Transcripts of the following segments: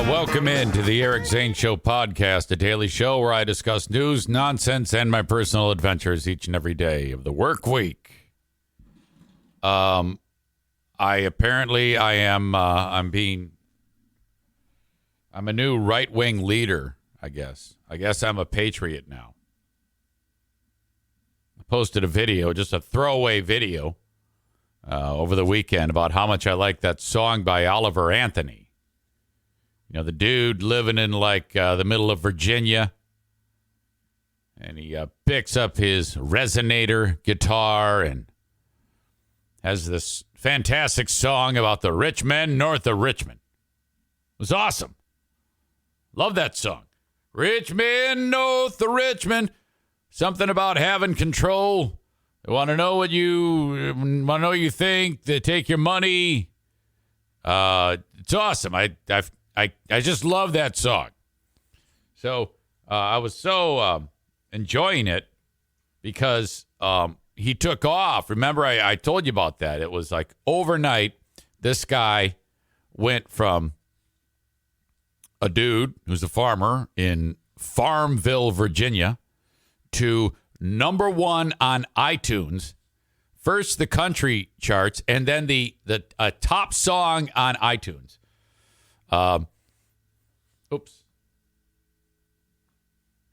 Welcome into the Eric Zane Show Podcast, a daily show where I discuss news, nonsense, and my personal adventures each and every day of the work week. I'm a new right-wing leader, I guess. I guess I'm a patriot now. I posted a video, just a throwaway video, over the weekend about how much I like that song by Oliver Anthony. You know, the dude living in the middle of Virginia, and he picks up his resonator guitar and has this fantastic song about the rich men north of Richmond. It was awesome. Love that song. Rich men north of Richmond. Something about having control. They want to know what you think. They take your money. It's awesome. I just love that song. So I was so enjoying it because he took off. Remember, I told you about that. It was like overnight, this guy went from a dude who's a farmer in Farmville, Virginia, to number one on iTunes, first the country charts, and then the top song on iTunes. Oops.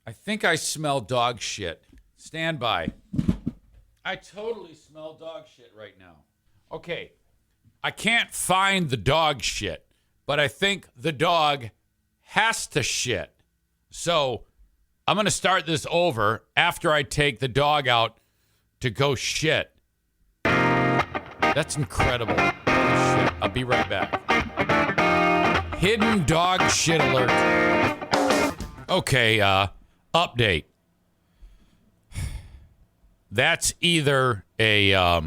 I think I smell dog shit. Stand by. I totally smell dog shit right now. Okay. I can't find the dog shit, but I think the dog has to shit. So I'm going to start this over after I take the dog out to go shit. That's incredible. Holy shit. I'll be right back. Hidden dog shit alert. Okay, update. That's either a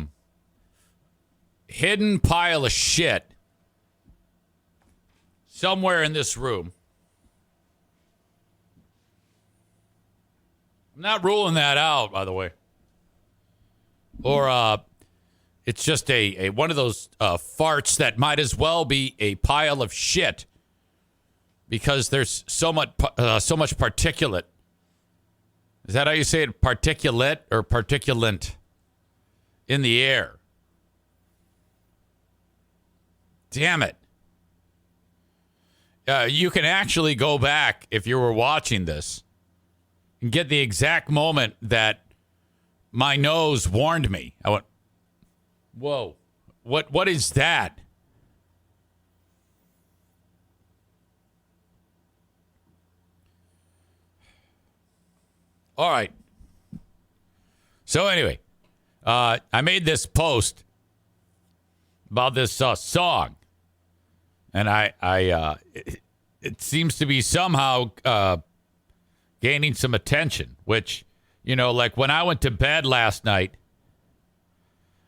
hidden pile of shit somewhere in this room. I'm not ruling that out, by the way. Or it's just a one of those farts that might as well be a pile of shit because there's so much particulate. Is that how you say it? Particulate or particulant in the air? Damn it. You can actually go back if you were watching this and get the exact moment that my nose warned me. I went, whoa, what is that? All right. So anyway, I made this post about this song, and it seems to be somehow gaining some attention, which, you know, like when I went to bed last night,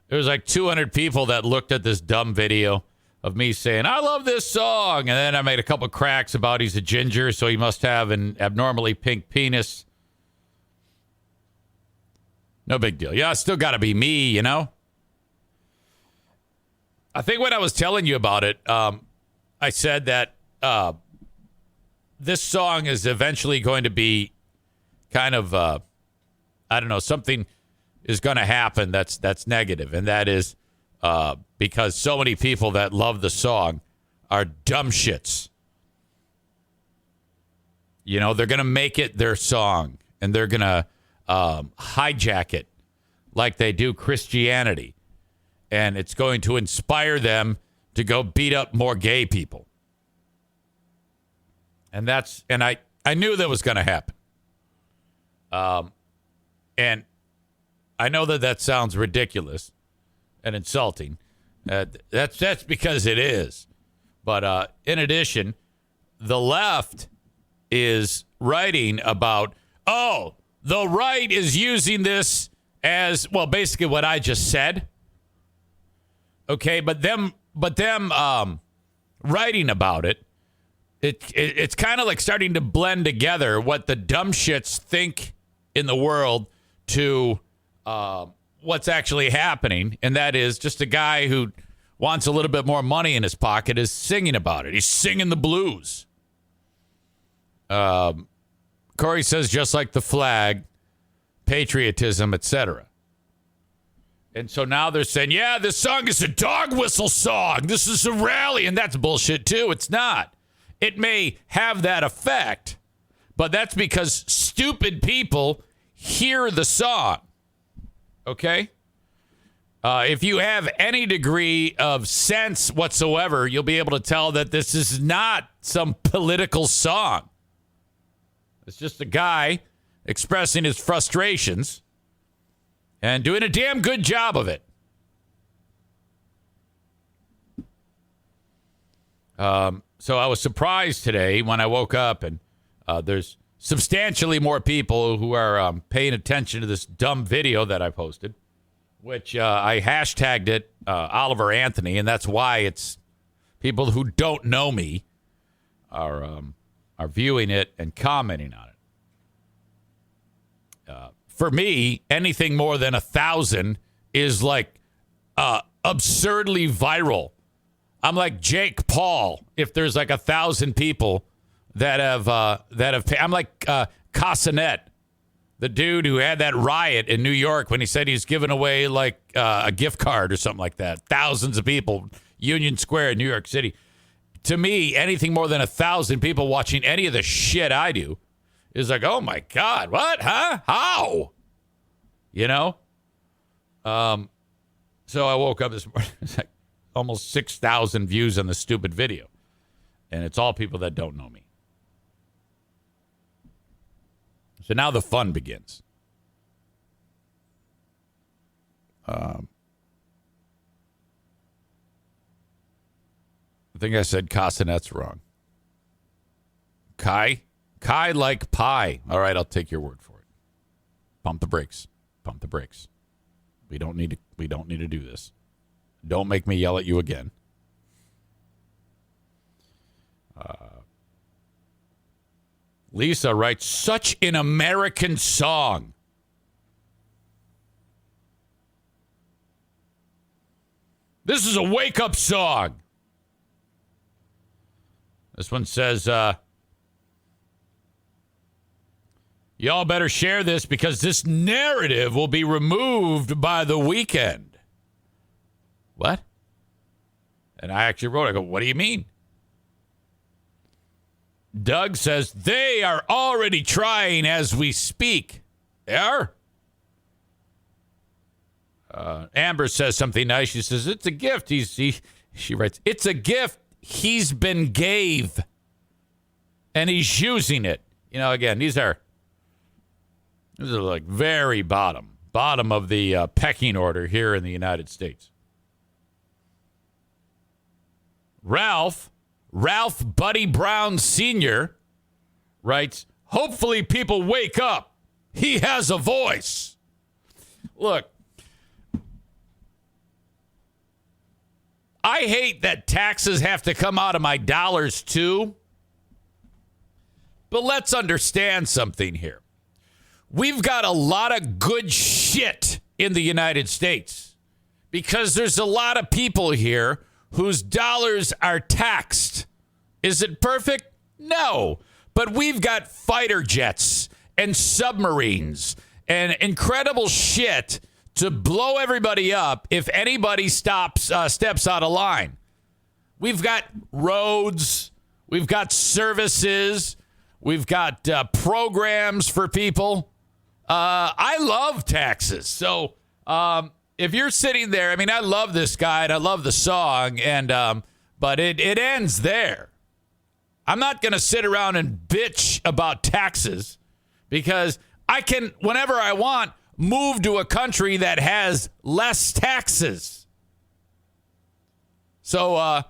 there was like 200 people that looked at this dumb video of me saying, I love this song. And then I made a couple cracks about he's a ginger, so he must have an abnormally pink penis. No big deal. Yeah, it's still got to be me, you know? I think when I was telling you about it, I said that this song is eventually going to be kind of, I don't know, something is going to happen that's negative, and that is because so many people that love the song are dumb shits. You know, they're going to make it their song, and they're going to hijack it like they do Christianity, and it's going to inspire them to go beat up more gay people. And I knew that was going to happen. And I know that sounds ridiculous and insulting. That's because it is. But in addition, the left is writing about, the right is using this as, well, basically what I just said. Okay, but them writing about it, it's kind of like starting to blend together what the dumb shits think in the world to what's actually happening, and that is just a guy who wants a little bit more money in his pocket is singing about it. He's singing the blues. Corey says, just like the flag, patriotism, etc. And so now they're saying, yeah, this song is a dog whistle song. This is a rally. And that's bullshit, too. It's not. It may have that effect, but that's because stupid people hear the song. Okay? If you have any degree of sense whatsoever, you'll be able to tell that this is not some political song. It's just a guy expressing his frustrations and doing a damn good job of it. So I was surprised today when I woke up and there's substantially more people who are paying attention to this dumb video that I posted, which I hashtagged it Oliver Anthony, and that's why it's people who don't know me are viewing it and commenting on it. For me, anything more than 1,000 is like absurdly viral. I'm like Jake Paul. If there's like 1,000 people that have I'm like Casanet, the dude who had that riot in New York when he said he's giving away like a gift card or something like that. Thousands of people, Union Square in New York City. To me, anything more than 1,000 people watching any of the shit I do is like, oh my God, what? Huh? How? You know? So I woke up this morning. It's like almost 6,000 views on the stupid video. And it's all people that don't know me. So now the fun begins. I think I said Casanet's wrong. Kai like pie. All right, I'll take your word for it. Pump the brakes. Pump the brakes. We don't need to do this. Don't make me yell at you again. Lisa writes, such an American song. This is a wake-up song. This one says, y'all better share this because this narrative will be removed by the weekend. What? And I actually wrote, I go, what do you mean? Doug says, they are already trying as we speak. They are? Amber says something nice. She says, it's a gift. She writes, it's a gift he's been gave. And he's using it. You know, again, these are like very bottom of the pecking order here in the United States. Ralph Buddy Brown Sr. writes, hopefully people wake up. He has a voice. Look, I hate that taxes have to come out of my dollars too. But let's understand something here. We've got a lot of good shit in the United States because there's a lot of people here whose dollars are taxed. Is it perfect? No. But we've got fighter jets and submarines and incredible shit to blow everybody up if anybody steps out of line. We've got roads. We've got services. We've got programs for people. I love taxes. So if you're sitting there, I mean, I love this guy and I love the song, and but it ends there. I'm not going to sit around and bitch about taxes because I can, whenever I want, move to a country that has less taxes. So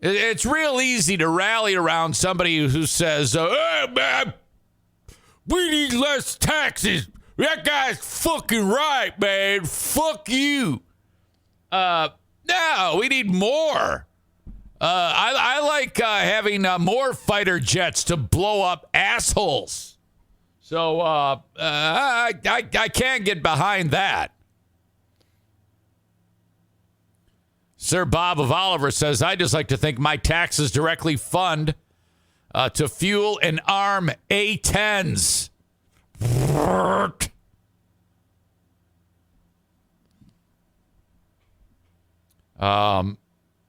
it's real easy to rally around somebody who says, hey, man, we need less taxes. That guy's fucking right, man. Fuck you. No, we need more. I like having more fighter jets to blow up assholes. So I can't get behind that. Sir Bob of Oliver says, I just like to think my taxes directly fund to fuel and arm A-10s.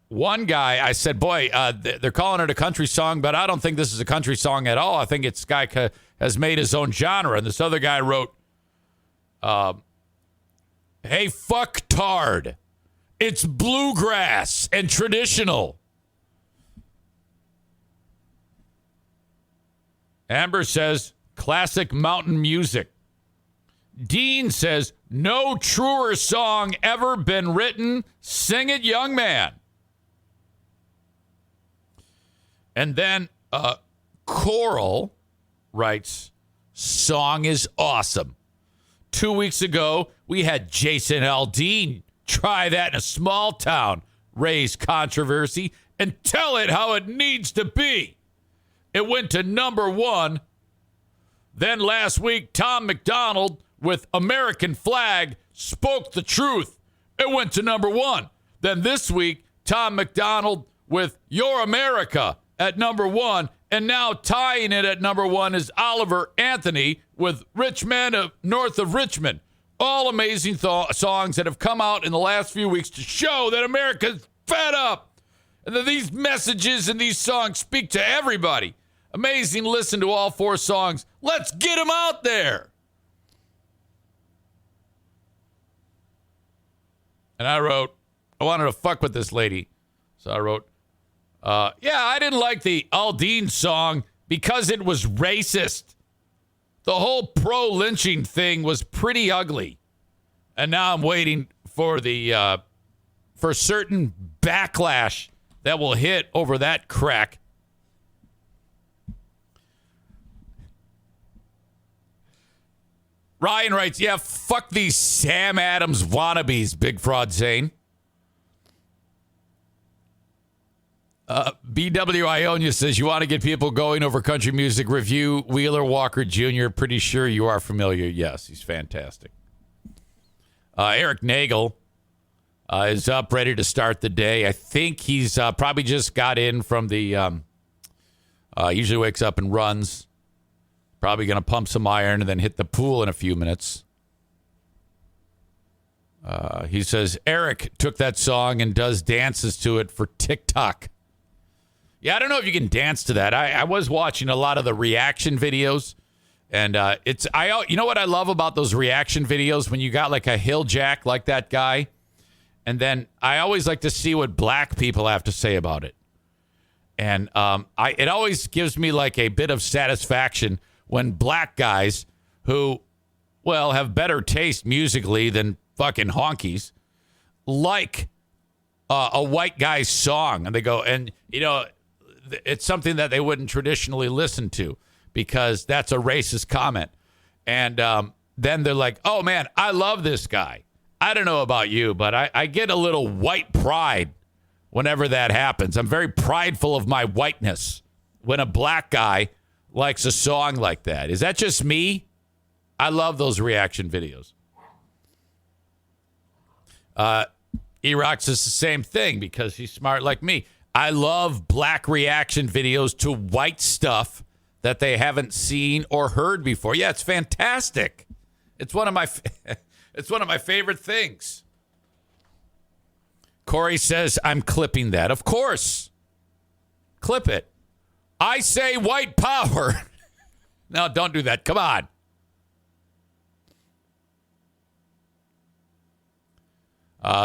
One guy, I said, boy, they're calling it a country song, but I don't think this is a country song at all. I think this guy has made his own genre. And this other guy wrote, hey, fuck tard. It's bluegrass and traditional. Amber says, classic mountain music. Dean says, no truer song ever been written. Sing it, young man. And then Coral writes, song is awesome. 2 weeks ago, we had Jason Aldean try that in a small town, raise controversy, and tell it how it needs to be. It went to number 1. Then last week, Tom McDonald with American Flag spoke the truth. It went to number 1. Then this week, Tom McDonald with Your America at number 1. And now tying it at number 1 is Oliver Anthony with Rich Man North of Richmond. All amazing songs that have come out in the last few weeks to show that America's fed up. And that these messages and these songs speak to everybody. Amazing listen to all 4 songs. Let's get them out there. And I wrote, I wanted to fuck with this lady. So I wrote, yeah, I didn't like the Aldean song because it was racist. The whole pro-lynching thing was pretty ugly. And now I'm waiting for the for certain backlash that will hit over that crack. Ryan writes, yeah, fuck these Sam Adams wannabes, Big Fraud Zane. BW Ionia says, you want to get people going over country music review. Wheeler Walker Jr., pretty sure you are familiar. Yes, he's fantastic. Eric Nagel is up, ready to start the day. I think he's probably just got in from the, usually wakes up and runs. Probably going to pump some iron and then hit the pool in a few minutes. He says, Eric took that song and does dances to it for TikTok. Yeah, I don't know if you can dance to that. I was watching a lot of the reaction videos, and you know what I love about those reaction videos when you got like a hilljack like that guy, and then I always like to see what black people have to say about it, and it always gives me like a bit of satisfaction when black guys who, well, have better taste musically than fucking honkies like a white guy's song, and they go, and you know. It's something that they wouldn't traditionally listen to because that's a racist comment. And then they're like, oh, man, I love this guy. I don't know about you, but I get a little white pride whenever that happens. I'm very prideful of my whiteness when a black guy likes a song like that. Is that just me? I love those reaction videos. Erox is the same thing because he's smart like me. I love black reaction videos to white stuff that they haven't seen or heard before. Yeah, it's fantastic. It's one of my favorite things. Corey says, I'm clipping that. Of course. Clip it. I say white power. No, don't do that. Come on.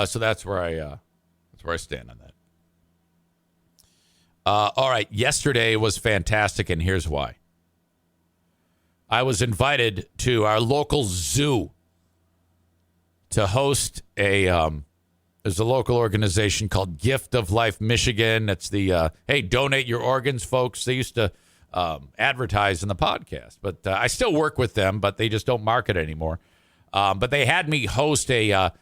So that's where I stand on that. All right. Yesterday was fantastic, and here's why. I was invited to our local zoo to host there's a local organization called Gift of Life Michigan. It's the, hey, donate your organs, folks. They used to advertise in the podcast, but I still work with them, but they just don't market anymore. But they had me host a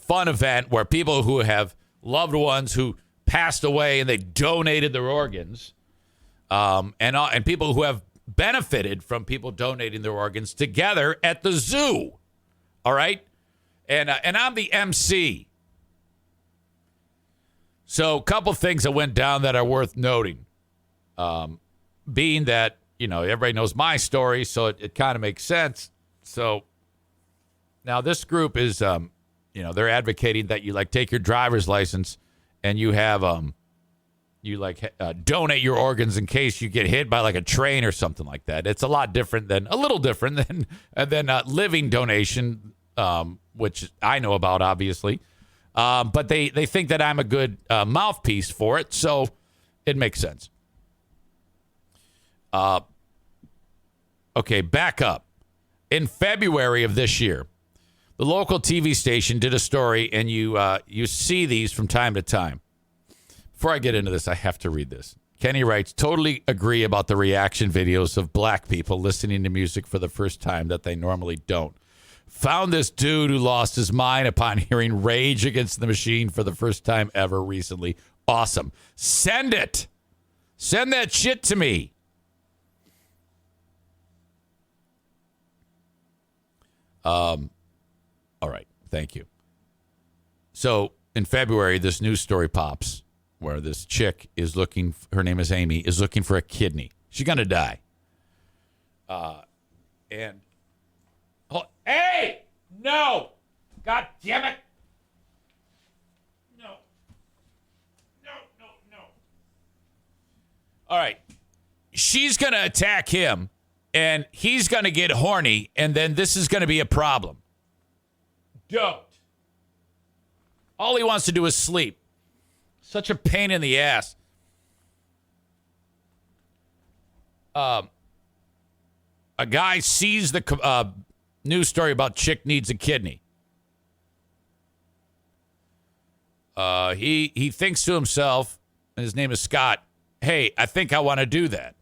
fun event where people who have loved ones who passed away and they donated their organs, and people who have benefited from people donating their organs together at the zoo. All right, and I'm the MC. So a couple things that went down that are worth noting. being that, everybody knows my story, so it kind of makes sense. So now this group is, they're advocating that you take your driver's license and you have, donate your organs in case you get hit by a train or something like that. It's a little different than living donation, which I know about, obviously. But they think that I'm a good mouthpiece for it, so it makes sense. Okay, back up. In February of this year, the local TV station did a story, and you see these from time to time. Before I get into this, I have to read this. Kenny writes, totally agree about the reaction videos of black people listening to music for the first time that they normally don't. Found this dude who lost his mind upon hearing Rage Against the Machine for the first time ever recently. Awesome. Send it. Send that shit to me. All right. Thank you. So in February, this news story pops where this chick is looking, her name is Amy, is looking for a kidney. She's going to die. Hey! No! God damn it! No. All right. She's going to attack him, and he's going to get horny, and then this is going to be a problem. Don't. All he wants to do is sleep. Such a pain in the ass. A guy sees the news story about chick needs a kidney. He thinks to himself, and his name is Scott, hey, I think I want to do that.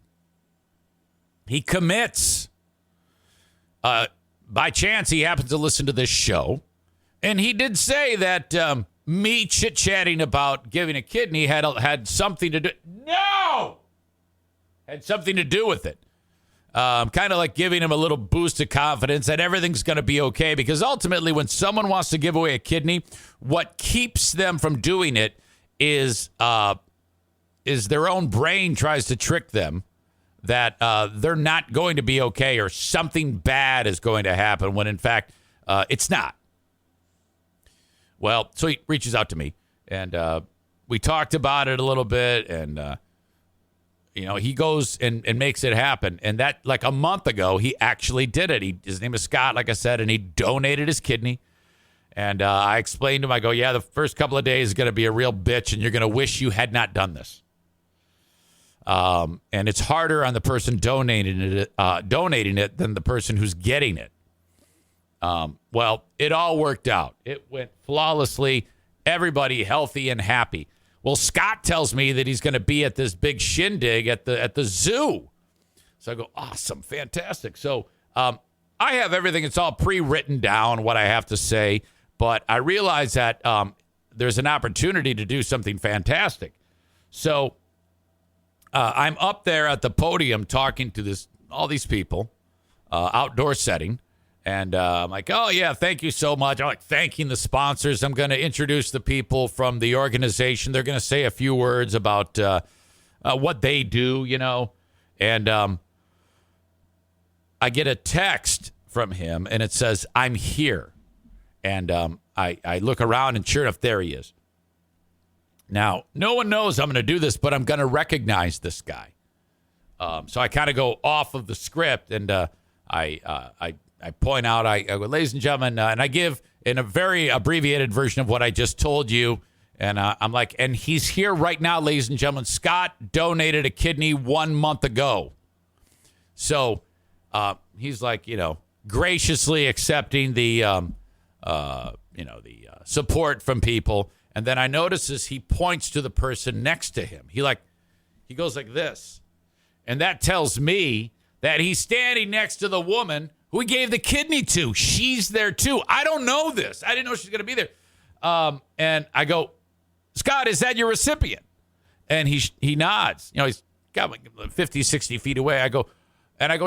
He commits. By chance, he happens to listen to this show. And he did say that me chit-chatting about giving a kidney had something to do. No! Had something to do with it. Kind of like giving him a little boost of confidence that everything's going to be okay. Because ultimately, when someone wants to give away a kidney, what keeps them from doing it is their own brain tries to trick them that they're not going to be okay or something bad is going to happen when, in fact, it's not. Well, so he reaches out to me, and we talked about it a little bit, and he goes and makes it happen. And that, a month ago, he actually did it. His name is Scott, like I said, and he donated his kidney. And I explained to him, I go, yeah, the first couple of days is going to be a real bitch, and you're going to wish you had not done this. And it's harder on the person donating it than the person who's getting it. Well, it all worked out. It went flawlessly. Everybody healthy and happy. Well, Scott tells me that he's going to be at this big shindig at the zoo. So I go, awesome, fantastic. So I have everything. It's all pre-written down, what I have to say. But I realize that there's an opportunity to do something fantastic. So I'm up there at the podium talking to all these people, outdoor setting. And I'm like, oh, yeah, thank you so much. I'm thanking the sponsors. I'm going to introduce the people from the organization. They're going to say a few words about what they do, And I get a text from him, and it says, I'm here. And I look around, and sure enough, there he is. Now, no one knows I'm going to do this, but I'm going to recognize this guy. So I kind of go off of the script, and I point out, I go, ladies and gentlemen, and I give in a very abbreviated version of what I just told you. And I'm like, and he's here right now, ladies and gentlemen. Scott donated a kidney 1 month ago. So he's like, graciously accepting the support from people. And then I notice as he points to the person next to him, he goes like this. And that tells me that he's standing next to the woman who he gave the kidney to. She's there too. I don't know this. I didn't know she's going to be there. And I go, Scott, is that your recipient? And he nods. He's got 50, 60 feet away. I go,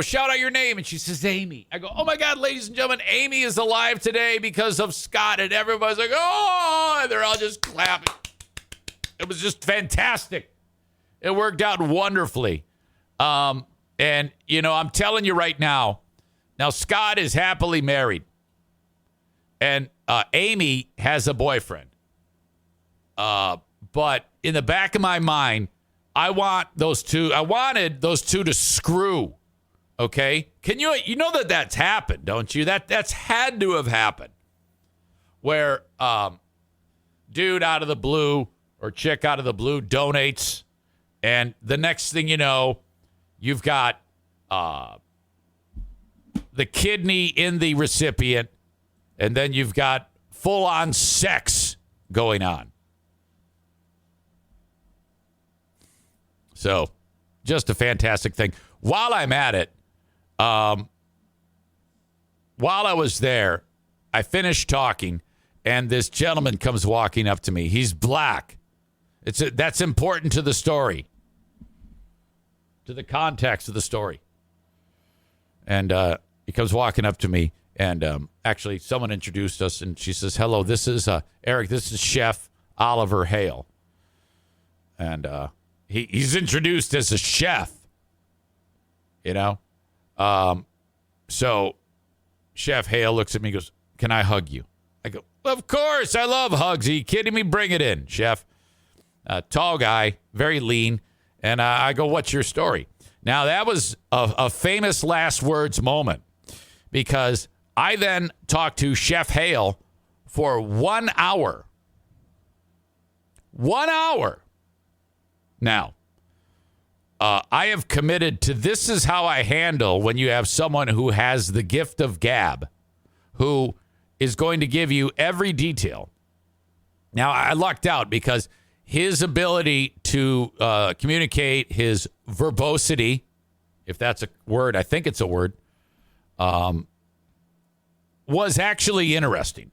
shout out your name. And she says, Amy. I go, oh my God, ladies and gentlemen, Amy is alive today because of Scott. And everybody's like, oh, and they're all just clapping. It was just fantastic. It worked out wonderfully. And, I'm telling you right now, Scott is happily married. And Amy has a boyfriend. But in the back of my mind, I wanted those two to screw. Okay? You know that's happened, don't you? That's had to have happened. Where dude out of the blue or chick out of the blue donates, and the next thing you know, you've got the kidney in the recipient, and then you've got full-on sex going on. So, just a fantastic thing. While I'm at it, while I was there, I finished talking, and this gentleman comes walking up to me. He's black. That's important to the story, to the context of the story. And he comes walking up to me, and actually someone introduced us, and she says, "Hello, this is Eric. This is Chef Oliver Hale." And he's introduced as a chef, So Chef Hale looks at me and goes, "Can I hug you?" I go, "Of course, I love hugs. Are you kidding me? Bring it in, Chef." Tall guy, very lean. And I go, "What's your story?" Now, that was a famous last words moment, because I then talked to Chef Hale for 1 hour. 1 hour. Now, I have committed to this is how I handle when you have someone who has the gift of gab, who is going to give you every detail. Now, I lucked out because his ability to communicate, his verbosity, if that's a word, I think it's a word, was actually interesting.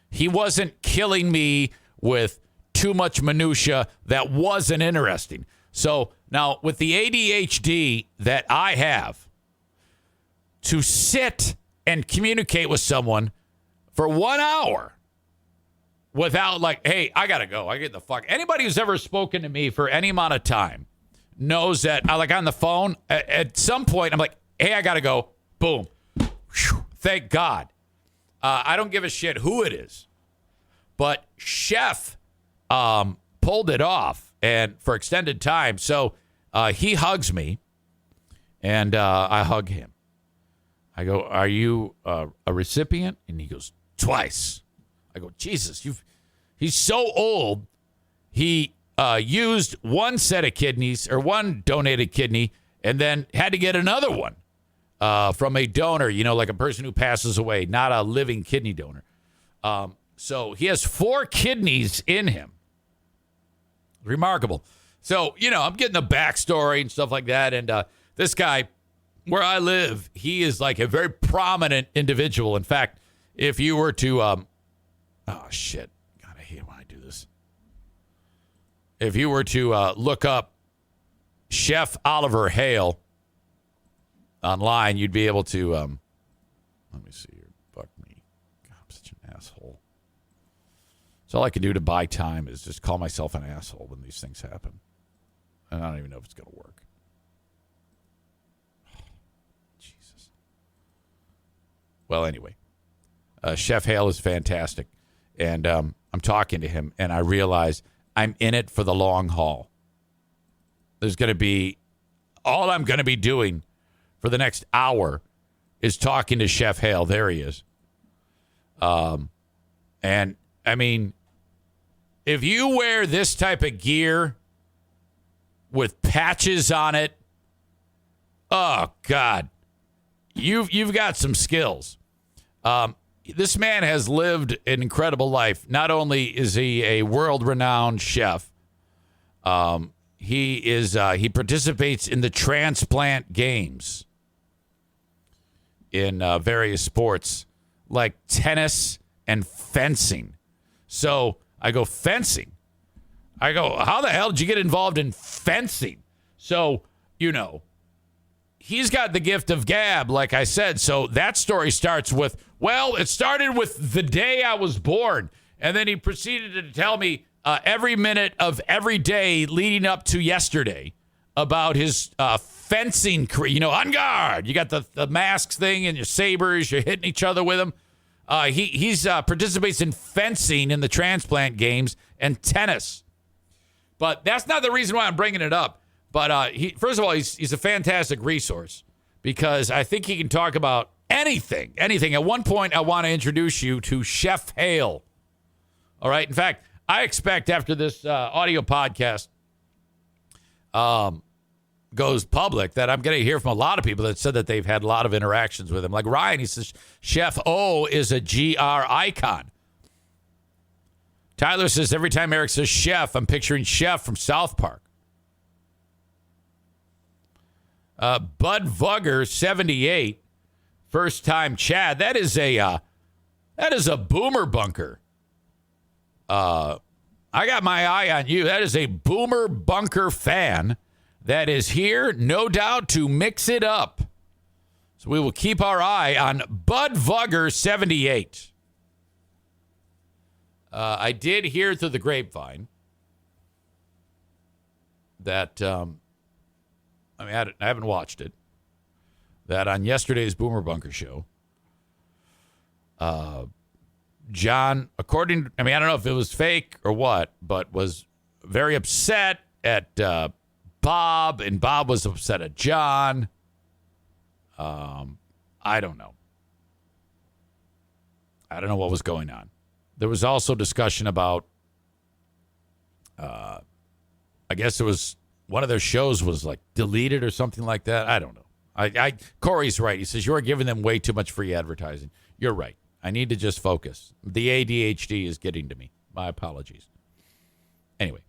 He wasn't killing me with too much minutia that wasn't interesting. So now with the ADHD that I have, to sit and communicate with someone for 1 hour without hey, I got to go. I get the fuck. Anybody who's ever spoken to me for any amount of time knows that on the phone, at some point, I'm like, "Hey, I got to go." Boom. Whew. Thank God. I don't give a shit who it is. But Chef pulled it off, and for extended time. So he hugs me, and I hug him. I go, "Are you a recipient?" And he goes, "Twice." I go, "Jesus, he's so old. He used one set of kidneys, or one donated kidney, and then had to get another one from a donor, like a person who passes away, not a living kidney donor. So he has 4 kidneys in him. Remarkable. So, I'm getting the backstory and stuff like that. And this guy, where I live, he is like a very prominent individual. In fact, if you were to, oh, shit. God, I hate when I do this. If you were to look up Chef Oliver Hale online, you'd be able to, let me see here. Fuck me. God, I'm such an asshole. So all I can do to buy time is just call myself an asshole when these things happen. And I don't even know if it's going to work. Jesus. Well, anyway, Chef Hale is fantastic. And I'm talking to him, and I realize I'm in it for the long haul. There's going to be, all I'm going to be doing for the next hour is talking to Chef Hale. There he is. And, I mean, if you wear this type of gear with patches on it, oh, God, you've got some skills. This man has lived an incredible life. Not only is he a world-renowned chef, he participates in the transplant games in various sports like tennis and fencing. So I go, fencing? I go, how the hell did you get involved in fencing? So, he's got the gift of gab, like I said. So that story starts with, well, it started with the day I was born. And then he proceeded to tell me every minute of every day leading up to yesterday. about his fencing career. You know, on guard. You got the masks thing and your sabers. You're hitting each other with them. He participates in fencing in the transplant games and tennis. But that's not the reason why I'm bringing it up. But first of all, he's a fantastic resource because I think he can talk about anything. At one point, I want to introduce you to Chef Hale. All right. In fact, I expect after this audio podcast goes public that I'm going to hear from a lot of people that said that they've had a lot of interactions with him. Like Ryan, he says Chef O is a GR icon. Tyler says every time Eric says chef, I'm picturing Chef from South Park. Bud Vugger 78, first time Chad. That is a boomer bunker. I got my eye on you. That is a boomer bunker fan that is here, no doubt, to mix it up. So we will keep our eye on Bud Vugger 78. I did hear through the grapevine that, I haven't watched it, that on yesterday's Boomer Bunker show, John, I don't know if it was fake or what, but was very upset at Bob, and Bob was upset at John. I don't know. I don't know what was going on. There was also discussion about, I guess it was one of their shows was like deleted or something like that. I don't know. Corey's right. He says, you're giving them way too much free advertising. You're right. I need to just focus. The ADHD is getting to me. My apologies. Anyway,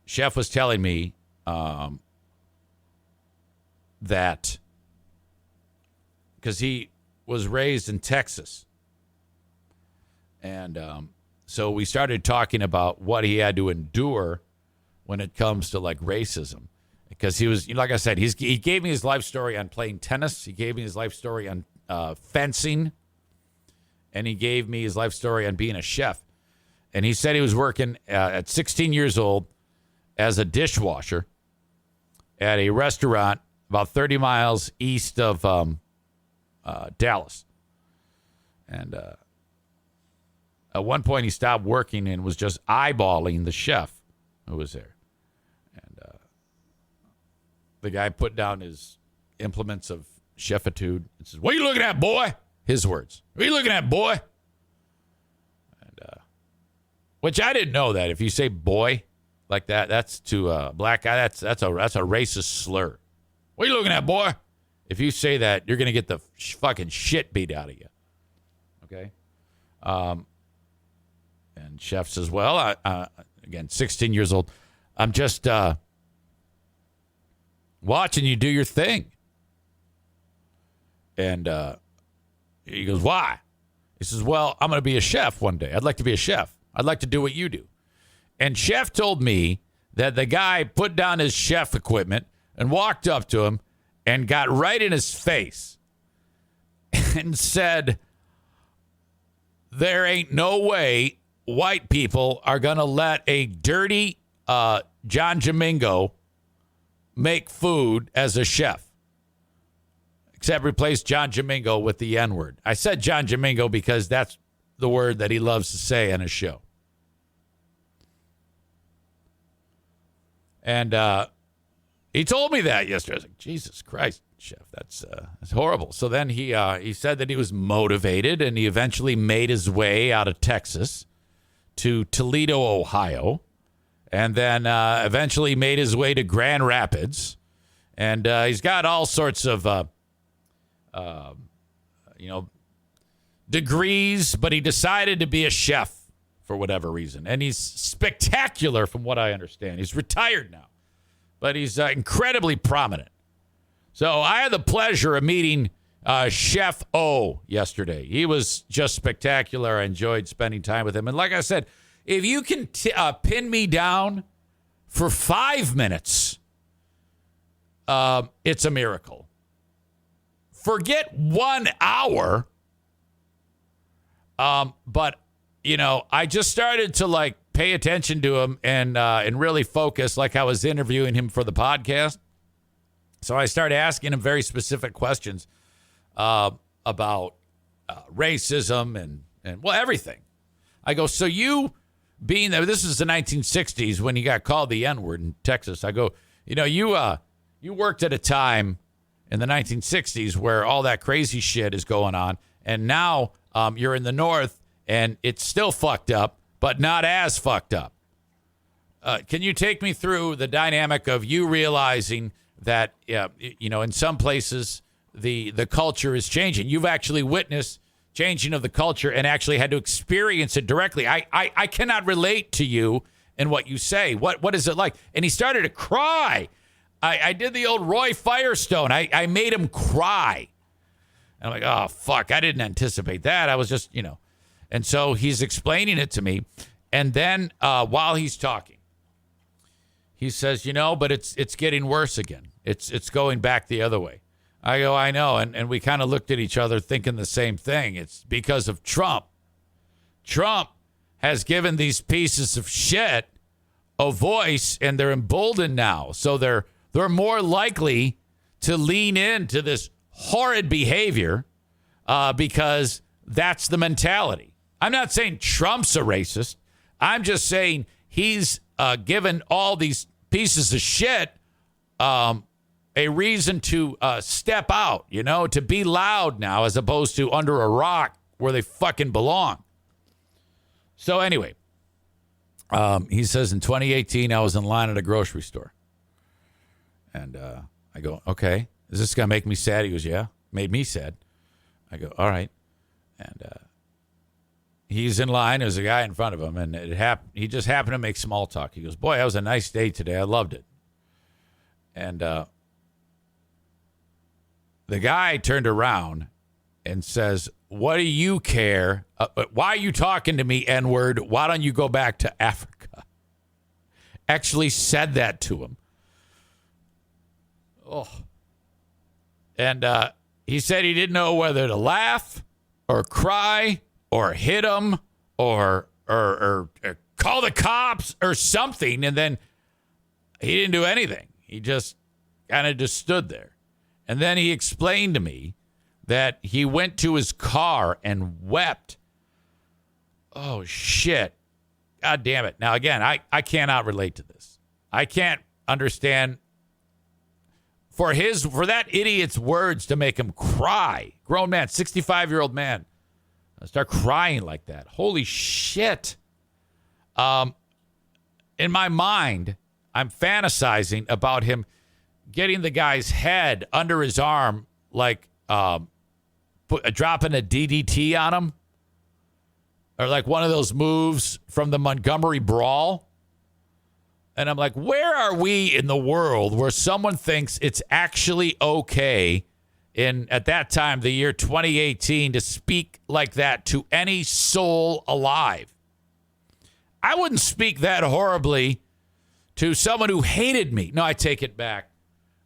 Chef was telling me that because he was raised in Texas. And so we started talking about what he had to endure when it comes to like racism. Because he was, like I said, he gave me his life story on playing tennis. He gave me his life story on fencing. And he gave me his life story on being a chef. And he said he was working at 16 years old as a dishwasher at a restaurant about 30 miles east of Dallas. And at one point he stopped working and was just eyeballing the chef who was there. And the guy put down his implements of chefitude and says, "What are you looking at, boy?" His words. "What are you looking at, boy?" And which I didn't know that if you say boy like that, that's to a black guy. That's a racist slur. "What are you looking at, boy?" If you say that, you're gonna get the fucking shit beat out of you. Okay. And Chef says, "Well, again, 16 years old. I'm just watching you do your thing." And he goes, "Why?" He says, "Well, I'm going to be a chef one day. I'd like to be a chef. I'd like to do what you do." And Chef told me that the guy put down his chef equipment and walked up to him and got right in his face and said, "There ain't no way white people are going to let a dirty John Jamingo make food as a chef. Except replace John Jamingo with the N-word." I said John Jamingo because that's the word that he loves to say on his show. And he told me that yesterday. I was like, Jesus Christ, Chef, that's horrible. So then he said that he was motivated, and he eventually made his way out of Texas to Toledo, Ohio, and then eventually made his way to Grand Rapids. And he's got all sorts of, degrees, but he decided to be a chef for whatever reason. And he's spectacular from what I understand. He's retired now, but he's incredibly prominent. So I had the pleasure of meeting Chef O yesterday. He was just spectacular. I enjoyed spending time with him. And like I said, if you can pin me down for 5 minutes, it's a miracle. Forget 1 hour. But, I just started to pay attention to him and really focus like I was interviewing him for the podcast. So I started asking him very specific questions about racism and everything. I go, so you being there, this is the 1960s when you got called the N-word in Texas. I go, you worked at a time in the 1960s where all that crazy shit is going on. And now you're in the North and it's still fucked up, but not as fucked up. Can you take me through the dynamic of you realizing that, in some places the culture is changing? You've actually witnessed changing of the culture and actually had to experience it directly. I cannot relate to you and what you say. What is it like? And he started to cry. I did the old Roy Firestone. I made him cry. And I'm like, oh, fuck, I didn't anticipate that. I was just, And so he's explaining it to me. And then while he's talking, he says, but it's getting worse again. It's going back the other way. I go, I know. And we kind of looked at each other thinking the same thing. It's because of Trump. Trump has given these pieces of shit a voice, and they're emboldened now. So they're more likely to lean into this horrid behavior because that's the mentality. I'm not saying Trump's a racist. I'm just saying he's given all these pieces of shit a reason to step out, to be loud now as opposed to under a rock where they fucking belong. So anyway, he says in 2018, I was in line at a grocery store. And I go, okay, is this going to make me sad? He goes, yeah, made me sad. I go, all right. And he's in line. There's a guy in front of him, and he just happened to make small talk. He goes, boy, that was a nice day today. I loved it. And the guy turned around and says, what do you care? Why are you talking to me, N-word? Why don't you go back to Africa? Actually said that to him. Oh. And he said he didn't know whether to laugh or cry or hit him or call the cops or something. And then he didn't do anything. He just kind of just stood there. And then he explained to me that he went to his car and wept. Oh, shit. God damn it. Now, again, I cannot relate to this. I can't understand for that idiot's words to make him cry. Grown man, 65-year-old man, start crying like that. Holy shit. In my mind, I'm fantasizing about him getting the guy's head under his arm, like dropping a DDT on him, or like one of those moves from the Montgomery Brawl. And I'm like, where are we in the world where someone thinks it's actually okay at that time, the year 2018, to speak like that to any soul alive? I wouldn't speak that horribly to someone who hated me. No, I take it back.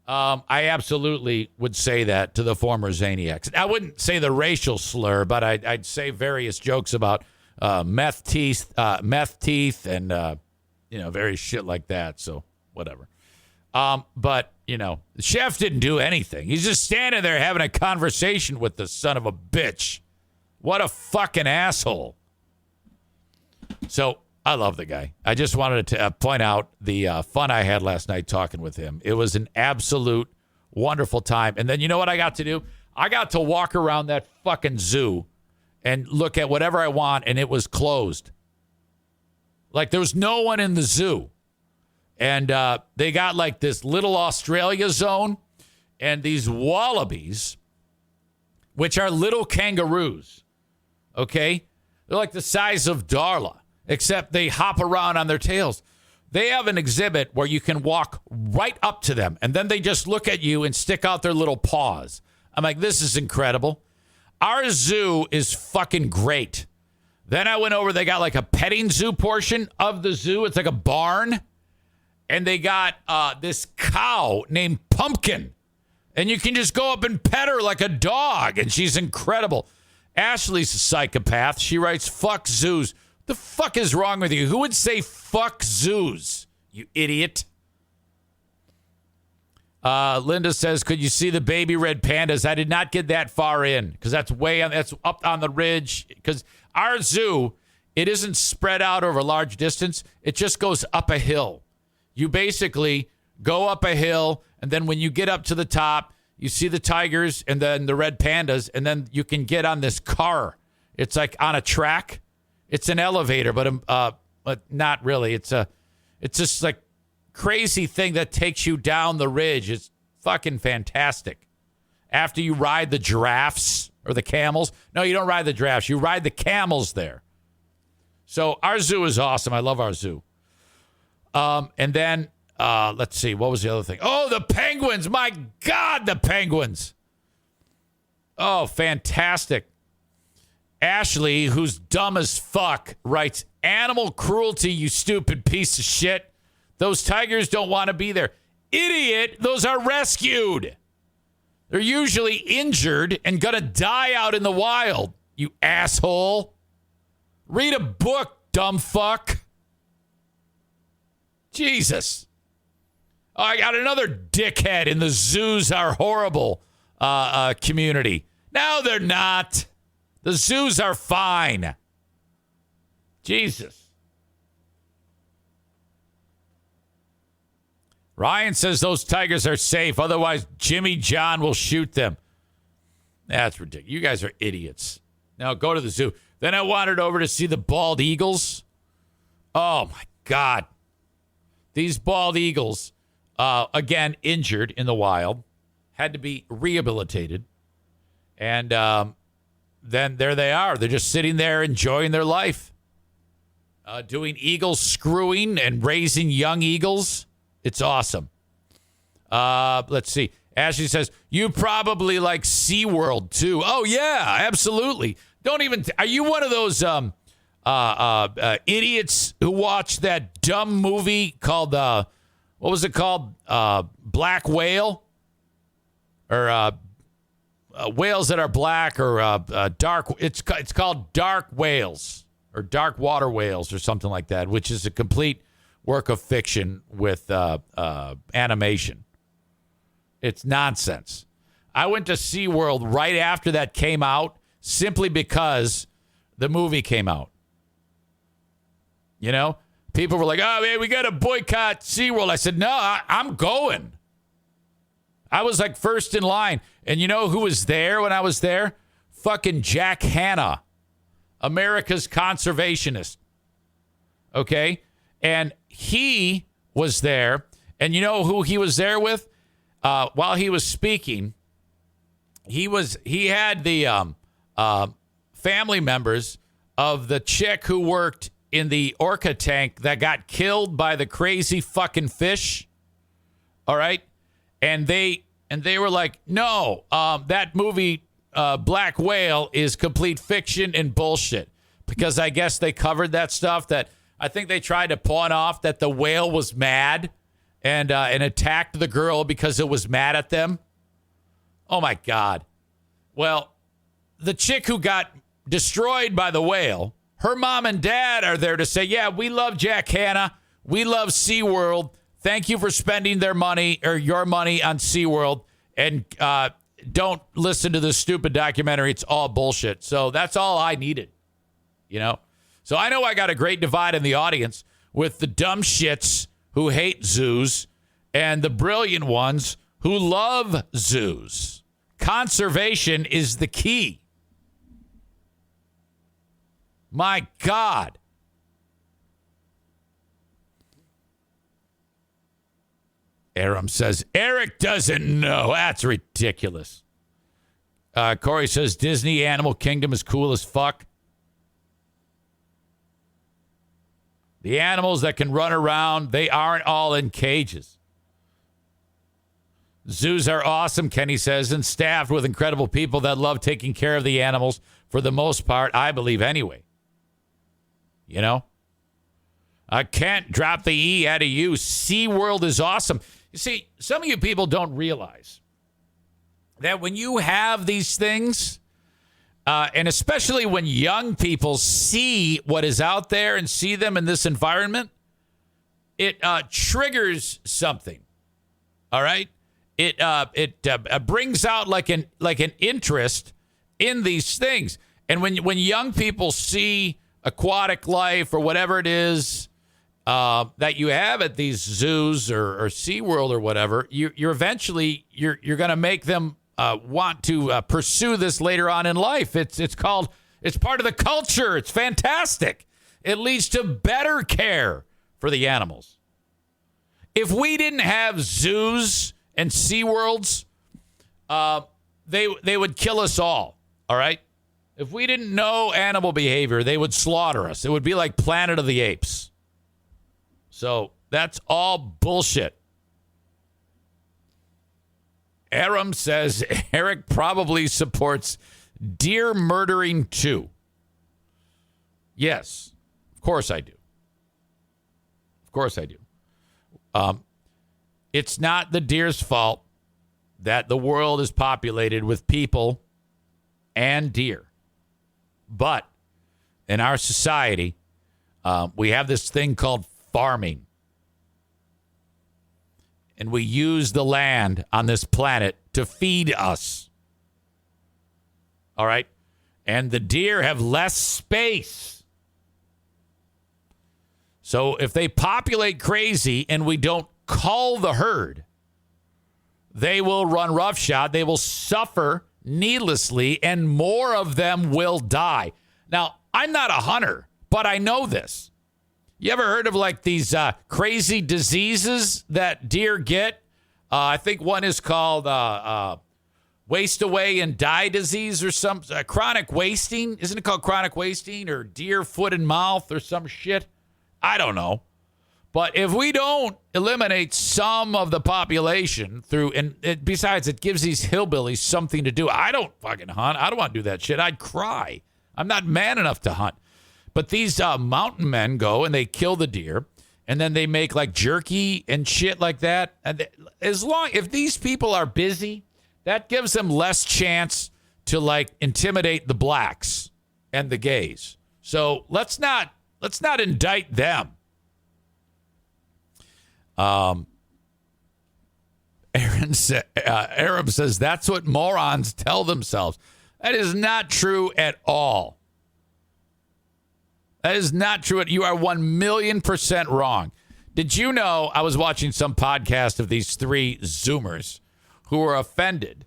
I absolutely would say that to the former Zaniacs. I wouldn't say the racial slur, but I'd say various jokes about meth teeth, and various shit like that. So whatever. But the chef didn't do anything. He's just standing there having a conversation with the son of a bitch. What a fucking asshole. So I love the guy. I just wanted to point out the fun I had last night talking with him. It was an absolute wonderful time. And then you know what I got to do? I got to walk around that fucking zoo and look at whatever I want, and it was closed. Like, there was no one in the zoo. And they got like this little Australia zone and these wallabies, which are little kangaroos, okay? They're like the size of Darla, except they hop around on their tails. They have an exhibit where you can walk right up to them, and then they just look at you and stick out their little paws. I'm like, this is incredible. Our zoo is fucking great. Then I went over, they got like a petting zoo portion of the zoo. It's like a barn. And they got this cow named Pumpkin. And you can just go up and pet her like a dog. And she's incredible. Ashley's a psychopath. She writes, fuck zoos. The fuck is wrong with you? Who would say fuck zoos? You idiot. Linda says, could you see the baby red pandas? I did not get that far in because that's up on the ridge. Because our zoo, it isn't spread out over a large distance. It just goes up a hill. You basically go up a hill, and then when you get up to the top, you see the tigers and then the red pandas, and then you can get on this car. It's like on a track. It's an elevator, but not really. It's just like crazy thing that takes you down the ridge. It's fucking fantastic. After you ride the giraffes or the camels. No, you don't ride the giraffes. You ride the camels there. So our zoo is awesome. I love our zoo. And then let's see. What was the other thing? Oh, the penguins. My God, the penguins. Oh, fantastic. Ashley, who's dumb as fuck, writes, animal cruelty, you stupid piece of shit. Those tigers don't want to be there. Idiot, those are rescued. They're usually injured and going to die out in the wild, you asshole. Read a book, dumb fuck. Jesus. Oh, I got another dickhead in the zoos are horrible community. No, they're not. The zoos are fine. Jesus. Ryan says those tigers are safe. Otherwise, Jimmy John will shoot them. That's ridiculous. You guys are idiots. Now go to the zoo. Then I wandered over to see the bald eagles. Oh, my God. These bald eagles, again, injured in the wild, had to be rehabilitated. And then there they are. They're just sitting there enjoying their life, doing eagle screwing and raising young eagles. It's awesome. Let's see. Ashley says, you probably like SeaWorld, too. Oh, yeah, absolutely. Are you one of those idiots who watched that dumb movie called, what was it called? Black Whale? Or whales that are black or dark. It's called Dark Whales or Dark Water Whales or something like that, which is a complete work of fiction with animation. It's nonsense. I went to SeaWorld right after that came out simply because the movie came out. You know, people were like, oh, man, we got to boycott SeaWorld. I said, no, I'm going. I was like first in line. And you know who was there when I was there? Fucking Jack Hanna, America's conservationist. Okay? And he was there. And you know who he was there with? While he was speaking, he had the family members of the chick who worked in the orca tank that got killed by the crazy fucking fish. All right? And they were like, no, that movie, Black Whale, is complete fiction and bullshit. Because I guess they covered that stuff that I think they tried to pawn off that the whale was mad and attacked the girl because it was mad at them. Oh, my God. Well, the chick who got destroyed by the whale, her mom and dad are there to say, yeah, we love Jack Hanna. We love SeaWorld. Thank you for spending their money or your money on SeaWorld. And don't listen to this stupid documentary. It's all bullshit. So that's all I needed, you know. So I know I got a great divide in the audience with the dumb shits who hate zoos and the brilliant ones who love zoos. Conservation is the key. My God. Aram says, Eric doesn't know. That's ridiculous. Corey says, Disney Animal Kingdom is cool as fuck. The animals that can run around, they aren't all in cages. Zoos are awesome, Kenny says, and staffed with incredible people that love taking care of the animals for the most part, I believe anyway. You know? I can't drop the E out of you. SeaWorld is awesome. You see, some of you people don't realize that when you have these things, And especially when young people see what is out there and see them in this environment, it triggers something. All right? It brings out like an interest in these things. And when young people see aquatic life or whatever it is that you have at these zoos or SeaWorld or whatever, you're eventually going to make them want to pursue this later on in life. It's part of the culture. It's fantastic. It leads to better care for the animals. If we didn't have zoos and SeaWorlds, they would kill us all. All right. If we didn't know animal behavior, they would slaughter us. It would be like Planet of the Apes. So that's all bullshit. Aram says Eric probably supports deer murdering too. Yes, of course I do. Of course I do. It's not the deer's fault that the world is populated with people and deer. But in our society, we have this thing called farming. And we use the land on this planet to feed us. All right? And the deer have less space. So if they populate crazy and we don't cull the herd, they will run roughshod. They will suffer needlessly, and more of them will die. Now, I'm not a hunter, but I know this. You ever heard of like these crazy diseases that deer get? I think one is called waste away and die disease or some chronic wasting. Isn't it called chronic wasting or deer foot and mouth or some shit? I don't know. But if we don't eliminate some of the population besides, it gives these hillbillies something to do. I don't fucking hunt. I don't want to do that shit. I'd cry. I'm not man enough to hunt. But these mountain men go and they kill the deer, and then they make like jerky and shit like that. And if these people are busy, that gives them less chance to like intimidate the blacks and the gays. So let's not indict them. Aram says that's what morons tell themselves. That is not true at all. That is not true. You are 1,000,000% wrong. Did you know I was watching some podcast of these three Zoomers who were offended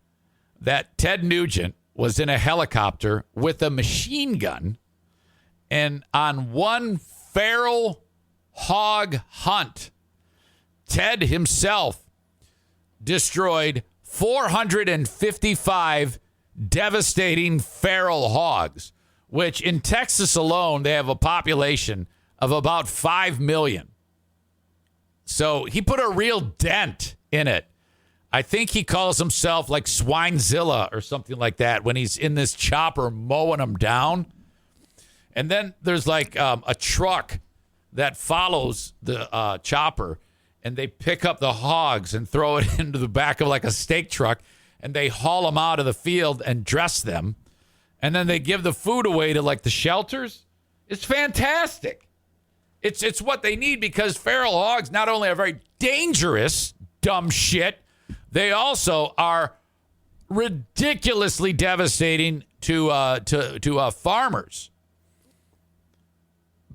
that Ted Nugent was in a helicopter with a machine gun, and on one feral hog hunt, Ted himself destroyed 455 devastating feral hogs, which in Texas alone, they have a population of about 5 million. So he put a real dent in it. I think he calls himself like Swinezilla or something like that when he's in this chopper mowing them down. And then there's like a truck that follows the chopper, and they pick up the hogs and throw it into the back of like a steak truck, and they haul them out of the field and dress them. And then they give the food away to like the shelters. It's fantastic. It's what they need, because feral hogs not only are very dangerous, dumb shit, they also are ridiculously devastating to farmers.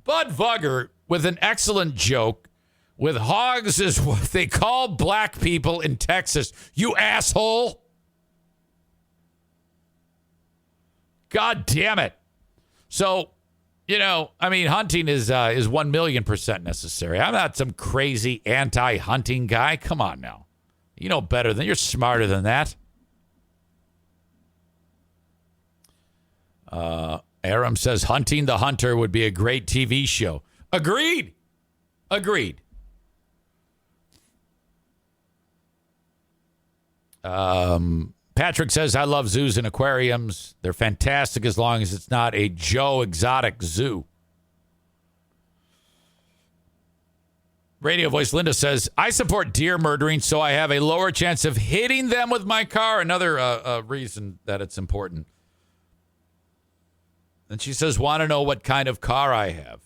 Bud Vugger with an excellent joke with hogs is what they call black people in Texas. You asshole. God damn it. So, hunting is 1,000,000% necessary. I'm not some crazy anti-hunting guy. Come on now. You know better than, you're smarter than that. Aram says Hunting the Hunter would be a great TV show. Agreed. Patrick says, I love zoos and aquariums. They're fantastic as long as it's not a Joe Exotic zoo. Radio voice Linda says, I support deer murdering so I have a lower chance of hitting them with my car. Another reason that it's important. And she says, want to know what kind of car I have.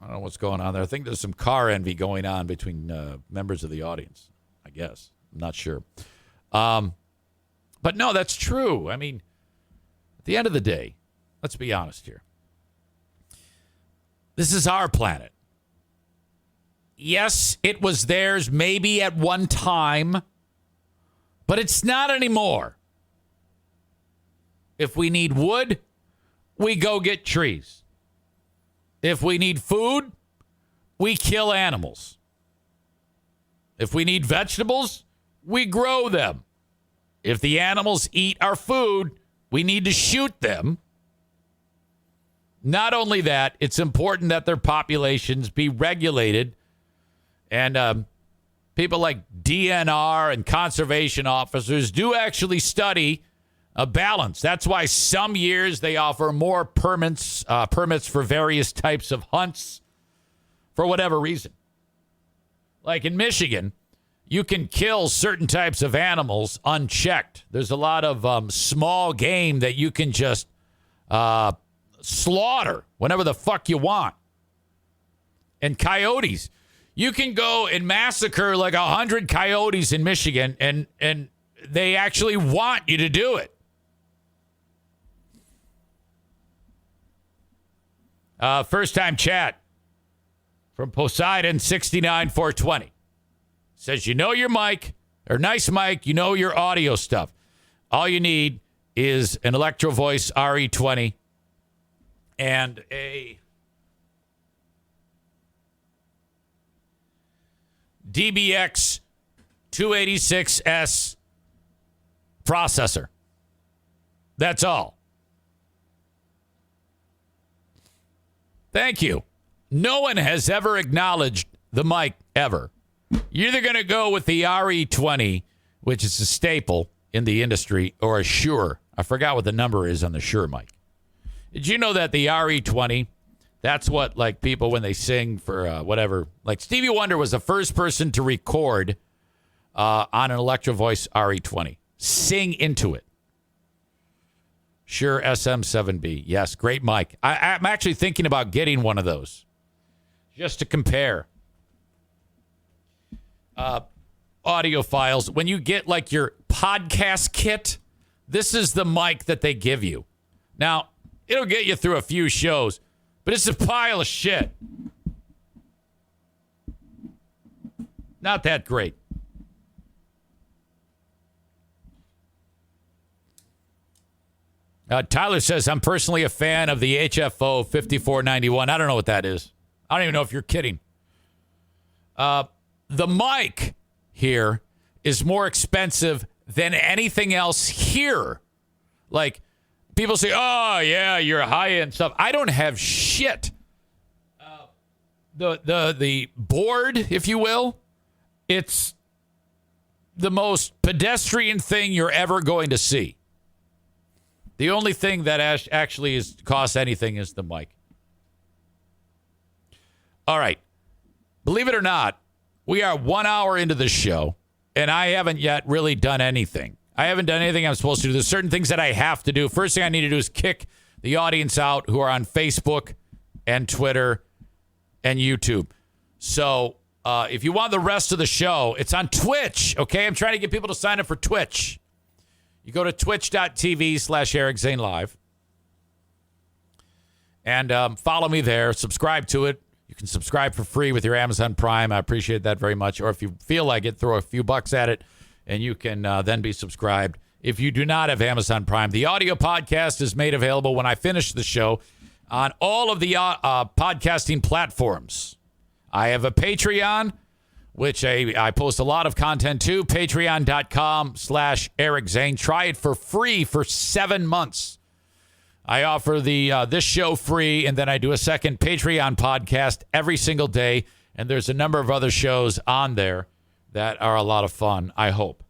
I don't know what's going on there. I think there's some car envy going on between members of the audience, I guess. I'm not sure. But no, that's true. I mean, at the end of the day, let's be honest here. This is our planet. Yes, it was theirs maybe at one time, but it's not anymore. If we need wood, we go get trees. If we need food, we kill animals. If we need vegetables, we grow them. If the animals eat our food, we need to shoot them. Not only that, it's important that their populations be regulated. And people like DNR and conservation officers do actually study a balance. That's why some years they offer more permits for various types of hunts for whatever reason. Like in Michigan, you can kill certain types of animals unchecked. There's a lot of small game that you can just slaughter whenever the fuck you want. And coyotes. You can go and massacre like 100 coyotes in Michigan, and they actually want you to do it. First time chat from Poseidon 69420 says, you know your mic, or nice mic, you know your audio stuff. All you need is an Electro Voice RE20 and a DBX 286S processor. That's all. Thank you. No one has ever acknowledged the mic ever. You're either going to go with the RE20, which is a staple in the industry, or a Shure. I forgot what the number is on the Shure mic. Did you know that the RE20, that's what like people when they sing for whatever, like Stevie Wonder was the first person to record on an Electro Voice RE20. Sing into it. Shure SM7B. Yes, great mic. I'm actually thinking about getting one of those just to compare audio files. When you get like your podcast kit, this is the mic that they give you. Now, it'll get you through a few shows, but it's a pile of shit. Not that great. Tyler says, I'm personally a fan of the HFO 5491. I don't know what that is. I don't even know if you're kidding. The mic here is more expensive than anything else here. Like, people say, oh, yeah, you're high-end stuff. I don't have shit. The board, if you will, it's the most pedestrian thing you're ever going to see. The only thing that actually costs anything is the mic. All right. Believe it or not, we are 1 hour into the show, and I haven't yet really done anything. I haven't done anything I'm supposed to do. There's certain things that I have to do. First thing I need to do is kick the audience out who are on Facebook and Twitter and YouTube. So if you want the rest of the show, it's on Twitch, okay? I'm trying to get people to sign up for Twitch. You go to twitch.tv/Eric Zane Live and follow me there. Subscribe to it. You can subscribe for free with your Amazon Prime. I appreciate that very much. Or if you feel like it, throw a few bucks at it, and you can then be subscribed. If you do not have Amazon Prime, the audio podcast is made available when I finish the show on all of the podcasting platforms. I have a Patreon, which I post a lot of content to, patreon.com/Eric Zane. Try it for free for 7 months. I offer this show free, and then I do a second Patreon podcast every single day, and there's a number of other shows on there that are a lot of fun, I hope.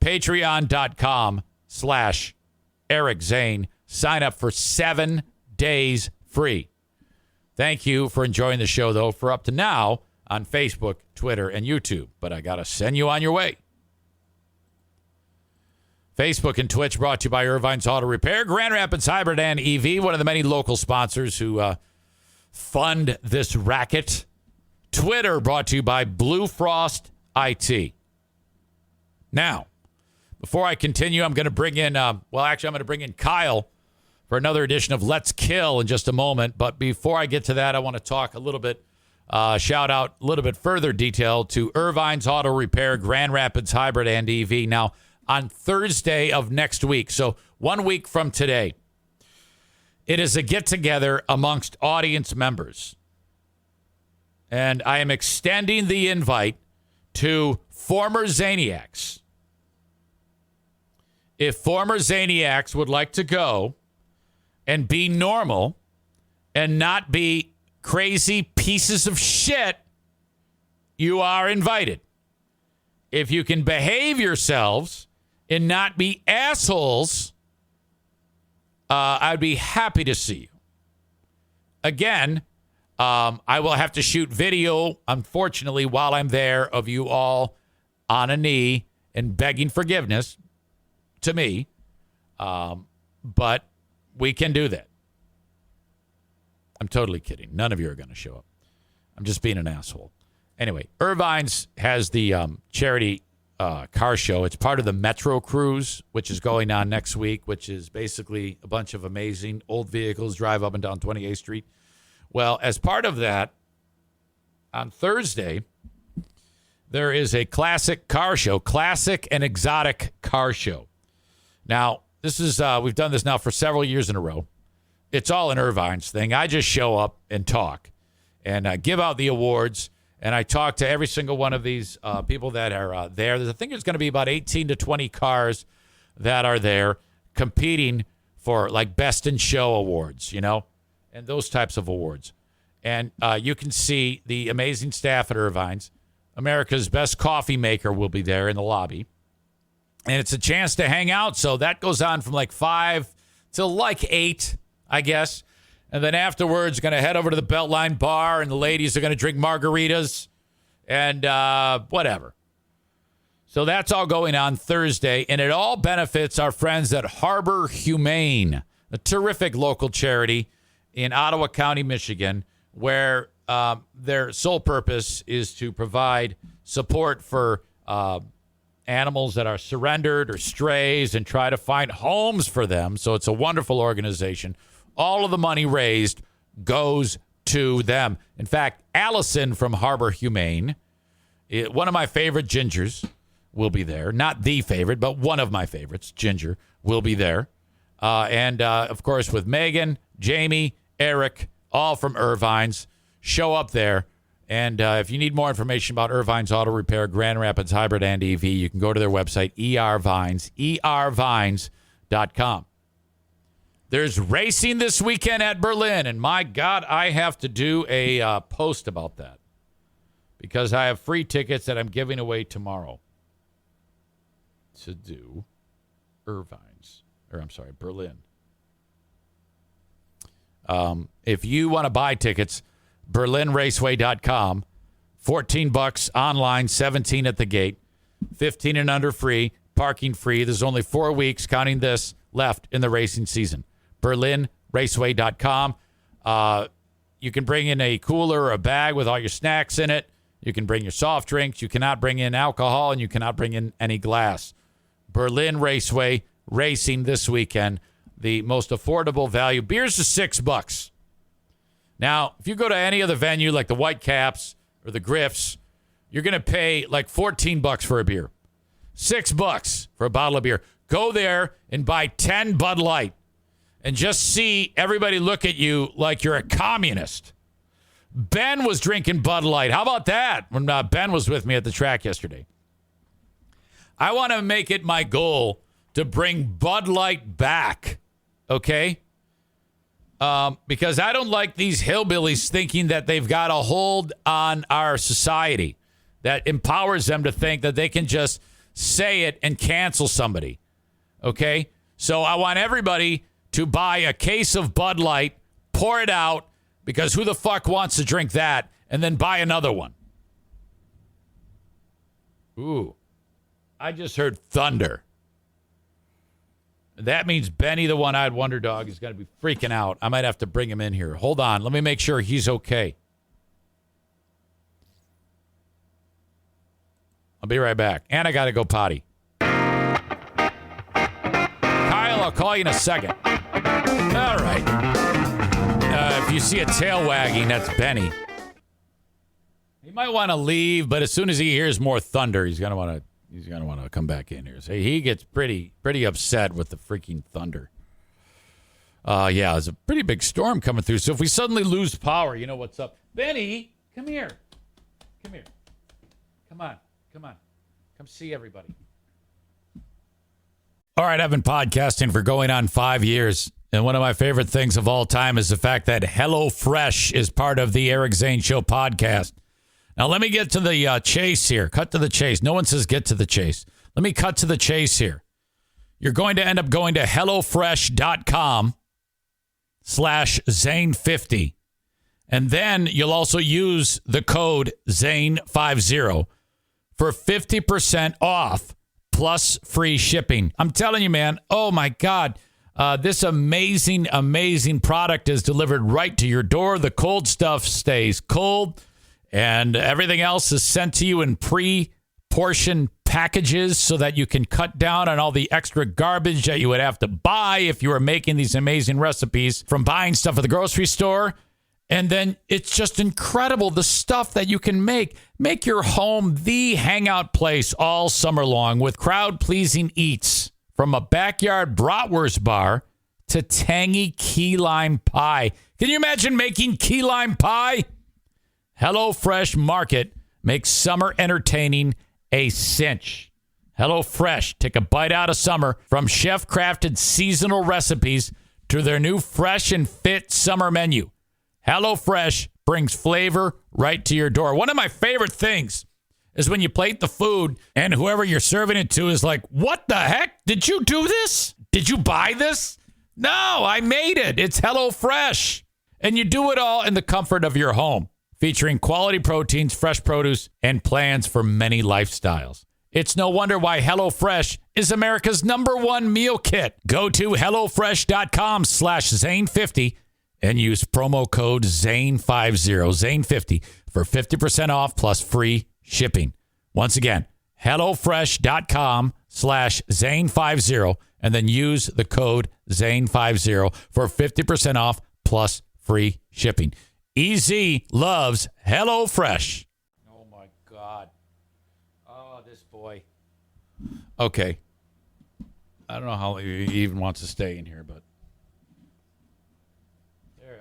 Patreon.com/Eric Zane. Sign up for 7 days free. Thank you for enjoying the show, though, for up to now on Facebook, Twitter, and YouTube. But I got to send you on your way. Facebook and Twitch brought to you by Irvine's Auto Repair, Grand Rapids Hybrid and EV, one of the many local sponsors who fund this racket. Twitter brought to you by Blue Frost IT. Now, before I continue, I'm going to bring in, I'm going to bring in Kyle for another edition of Let's Kill in just a moment. But before I get to that, I want to talk a little bit, shout out a little bit further detail to Irvine's Auto Repair, Grand Rapids Hybrid and EV. Now, on Thursday of next week, so 1 week from today, it is a get-together amongst audience members. And I am extending the invite to former Zaniacs. If former Zaniacs would like to go and be normal and not be crazy pieces of shit, you are invited. If you can behave yourselves and not be assholes, I'd be happy to see you. Again, I will have to shoot video, unfortunately, while I'm there of you all on a knee and begging forgiveness to me. But we can do that. I'm totally kidding. None of you are going to show up. I'm just being an asshole. Anyway, Irvine's has the charity car show. It's part of the Metro Cruise, which is going on next week, which is basically a bunch of amazing old vehicles drive up and down 28th Street. Well, as part of that, on Thursday, there is a classic car show, classic and exotic car show. Now, this is we've done this now for several years in a row. It's all an Irvine's thing. I just show up and talk and give out the awards. And I talk to every single one of these people that are there. I think there's going to be about 18 to 20 cars that are there competing for like Best in Show awards, you know, and those types of awards. And you can see the amazing staff at Irvine's. America's best coffee maker will be there in the lobby. And it's a chance to hang out. So that goes on from like 5 till like 8, I guess. And then afterwards, going to head over to the Beltline Bar, and the ladies are going to drink margaritas and whatever. So that's all going on Thursday, and it all benefits our friends at Harbor Humane, a terrific local charity in Ottawa County, Michigan, where their sole purpose is to provide support for animals that are surrendered or strays and try to find homes for them. So it's a wonderful organization. All of the money raised goes to them. In fact, Allison from Harbor Humane, one of my favorite gingers, will be there. Not the favorite, but one of my favorites, Ginger, will be there. And, of course, with Megan, Jamie, Eric, all from Irvine's, show up there. And if you need more information about Irvine's Auto Repair, Grand Rapids Hybrid and EV, you can go to their website, ervines.com. There's racing this weekend at Berlin, and my God, I have to do a post about that because I have free tickets that I'm giving away tomorrow to do Berlin. If you want to buy tickets, berlinraceway.com, $14 online, $17 at the gate, 15 and under free, parking free. There's only 4 weeks, counting this, left in the racing season. berlinraceway.com. You can bring in a cooler or a bag with all your snacks in it. You can bring your soft drinks. You cannot bring in alcohol, and you cannot bring in any glass. Berlin Raceway racing this weekend. The most affordable value. Beers are $6. Now, if you go to any other venue like the Whitecaps or the Griffs, you're going to pay like $14 for a beer. $6 for a bottle of beer. Go there and buy 10 Bud Light. And just see everybody look at you like you're a communist. Ben was drinking Bud Light. How about that? When Ben was with me at the track yesterday. I want to make it my goal to bring Bud Light back. Okay? Because I don't like these hillbillies thinking that they've got a hold on our society that empowers them to think that they can just say it and cancel somebody. Okay? So I want everybody to buy a case of Bud Light, pour it out, because who the fuck wants to drink that, and then buy another one? Ooh, I just heard thunder. That means Benny, the one-eyed wonder dog, is going to be freaking out. I might have to bring him in here. Hold on. Let me make sure he's okay. I'll be right back. And I got to go potty. Kyle, I'll call you in a second. All right. If you see a tail wagging, that's Benny. He might want to leave, but as soon as he hears more thunder, he's going to want to come back in here. So he gets pretty upset with the freaking thunder. Yeah, there's a pretty big storm coming through. So if we suddenly lose power, you know what's up. Benny, come here. Come here. Come on. Come see everybody. All right, I've been podcasting for going on 5 years. And one of my favorite things of all time is the fact that HelloFresh is part of the Eric Zane Show podcast. Now, let me get to the chase here. Cut to the chase. No one says get to the chase. Let me cut to the chase here. You're going to end up going to HelloFresh.com/Zane50. And then you'll also use the code Zane50 for 50% off plus free shipping. I'm telling you, man, oh my God, this amazing product is delivered right to your door. The cold stuff stays cold, and everything else is sent to you in pre-portioned packages so that you can cut down on all the extra garbage that you would have to buy if you were making these amazing recipes from buying stuff at the grocery store. And then it's just incredible, the stuff that you can make. Make your home the hangout place all summer long with crowd-pleasing eats. From a backyard bratwurst bar to tangy key lime pie. Can you imagine making key lime pie? HelloFresh Market makes summer entertaining a cinch. HelloFresh, take a bite out of summer from chef-crafted seasonal recipes to their new fresh and fit summer menu. HelloFresh brings flavor right to your door. One of my favorite things is when you plate the food and whoever you're serving it to is like, what the heck? Did you do this? Did you buy this? No, I made it. It's HelloFresh. And you do it all in the comfort of your home, featuring quality proteins, fresh produce, and plans for many lifestyles. It's no wonder why HelloFresh is America's #1 meal kit. Go to HelloFresh.com/Zane50 and use promo code Zane50, Zane50 for 50% off plus free shipping. Once again, HelloFresh.com/Zane50 and then use the code Zane50 for 50% off plus free shipping. EZ loves HelloFresh. Oh my God. Oh, this boy. Okay. I don't know how he even wants to stay in here, but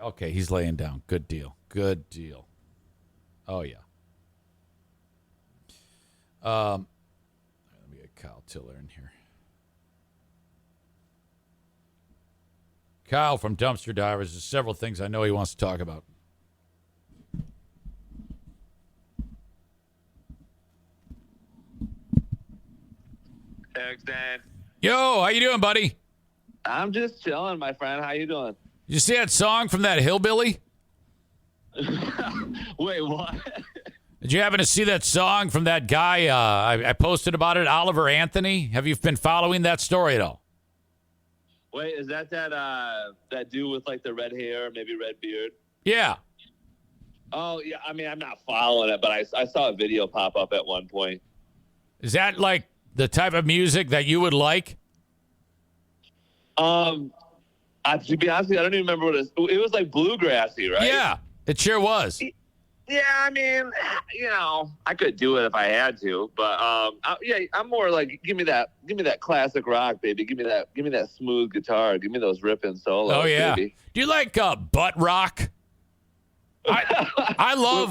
okay, he's laying down. Good deal. Oh, yeah. Let me get Kyle Tiller in here. Kyle from Dumpster Divers. There's several things I know he wants to talk about. Eric Zane. Yo, how you doing, buddy? I'm just chilling, my friend. How you doing? Did you see that song from that hillbilly? Wait, what? Did you happen to see that song from that guy? I posted about it, Oliver Anthony. Have you been following that story at all? Wait, is that dude with like the red hair, maybe red beard? Yeah. Oh, yeah. I mean, I'm not following it, but I saw a video pop up at one point. Is that like the type of music that you would like? To be honest with you, I don't even remember what it was like bluegrassy, right? Yeah, it sure was. Yeah, I mean, I could do it if I had to, but I'm more like give me that classic rock, baby. Give me that smooth guitar. Give me those ripping solos. Oh yeah. Baby. Do you like butt rock? I love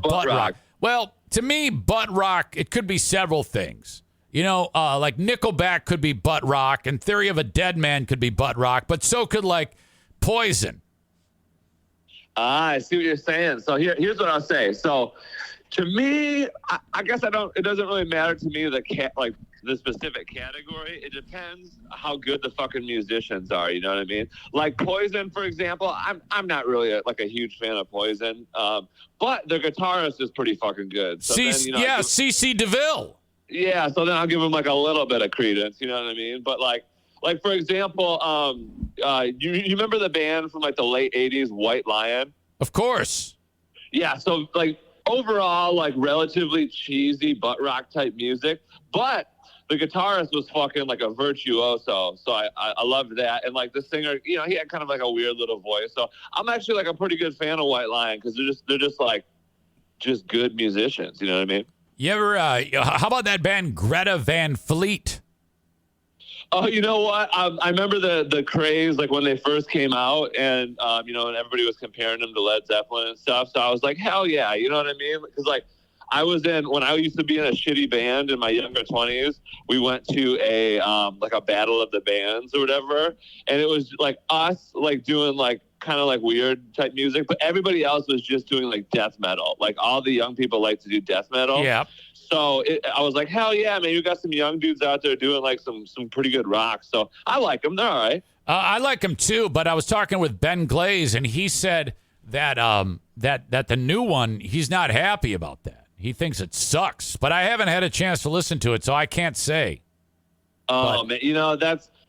butt rock. Well, to me, butt rock, it could be several things. Like Nickelback could be butt rock, and Theory of a Dead Man could be butt rock, but so could like Poison. I see what you're saying. So here's what I'll say. So to me, I guess it doesn't really matter to me the specific category. It depends how good the fucking musicians are. You know what I mean? Like Poison, for example. I'm not really a huge fan of Poison, but their guitarist is pretty fucking good. So CC DeVille. Yeah, so then I'll give them like a little bit of credence. You know what I mean? But like, like for example, you remember the band from like the late '80s, White Lion? Of course. Yeah. So like overall, like relatively cheesy butt rock type music, but the guitarist was fucking like a virtuoso. So I loved that. And like the singer, he had kind of like a weird little voice. So I'm actually like a pretty good fan of White Lion because they're just like good musicians. You know what I mean? You ever, how about that band Greta Van Fleet? Oh, you know what? I remember the craze, like when they first came out and, and everybody was comparing them to Led Zeppelin and stuff. So I was like, hell yeah. You know what I mean? Because like when I used to be in a shitty band in my younger 20s, we went to a battle of the bands or whatever. And it was like us like doing like kind of like weird type music, but everybody else was just doing like death metal. Like all the young people like to do death metal. Yeah. So I was like, hell yeah, man! You got some young dudes out there doing like some pretty good rock. So I like them. They're all right. I like them too. But I was talking with Ben Glaze, and he said that that the new one, he's not happy about that. He thinks it sucks. But I haven't had a chance to listen to it, so I can't say. Oh man,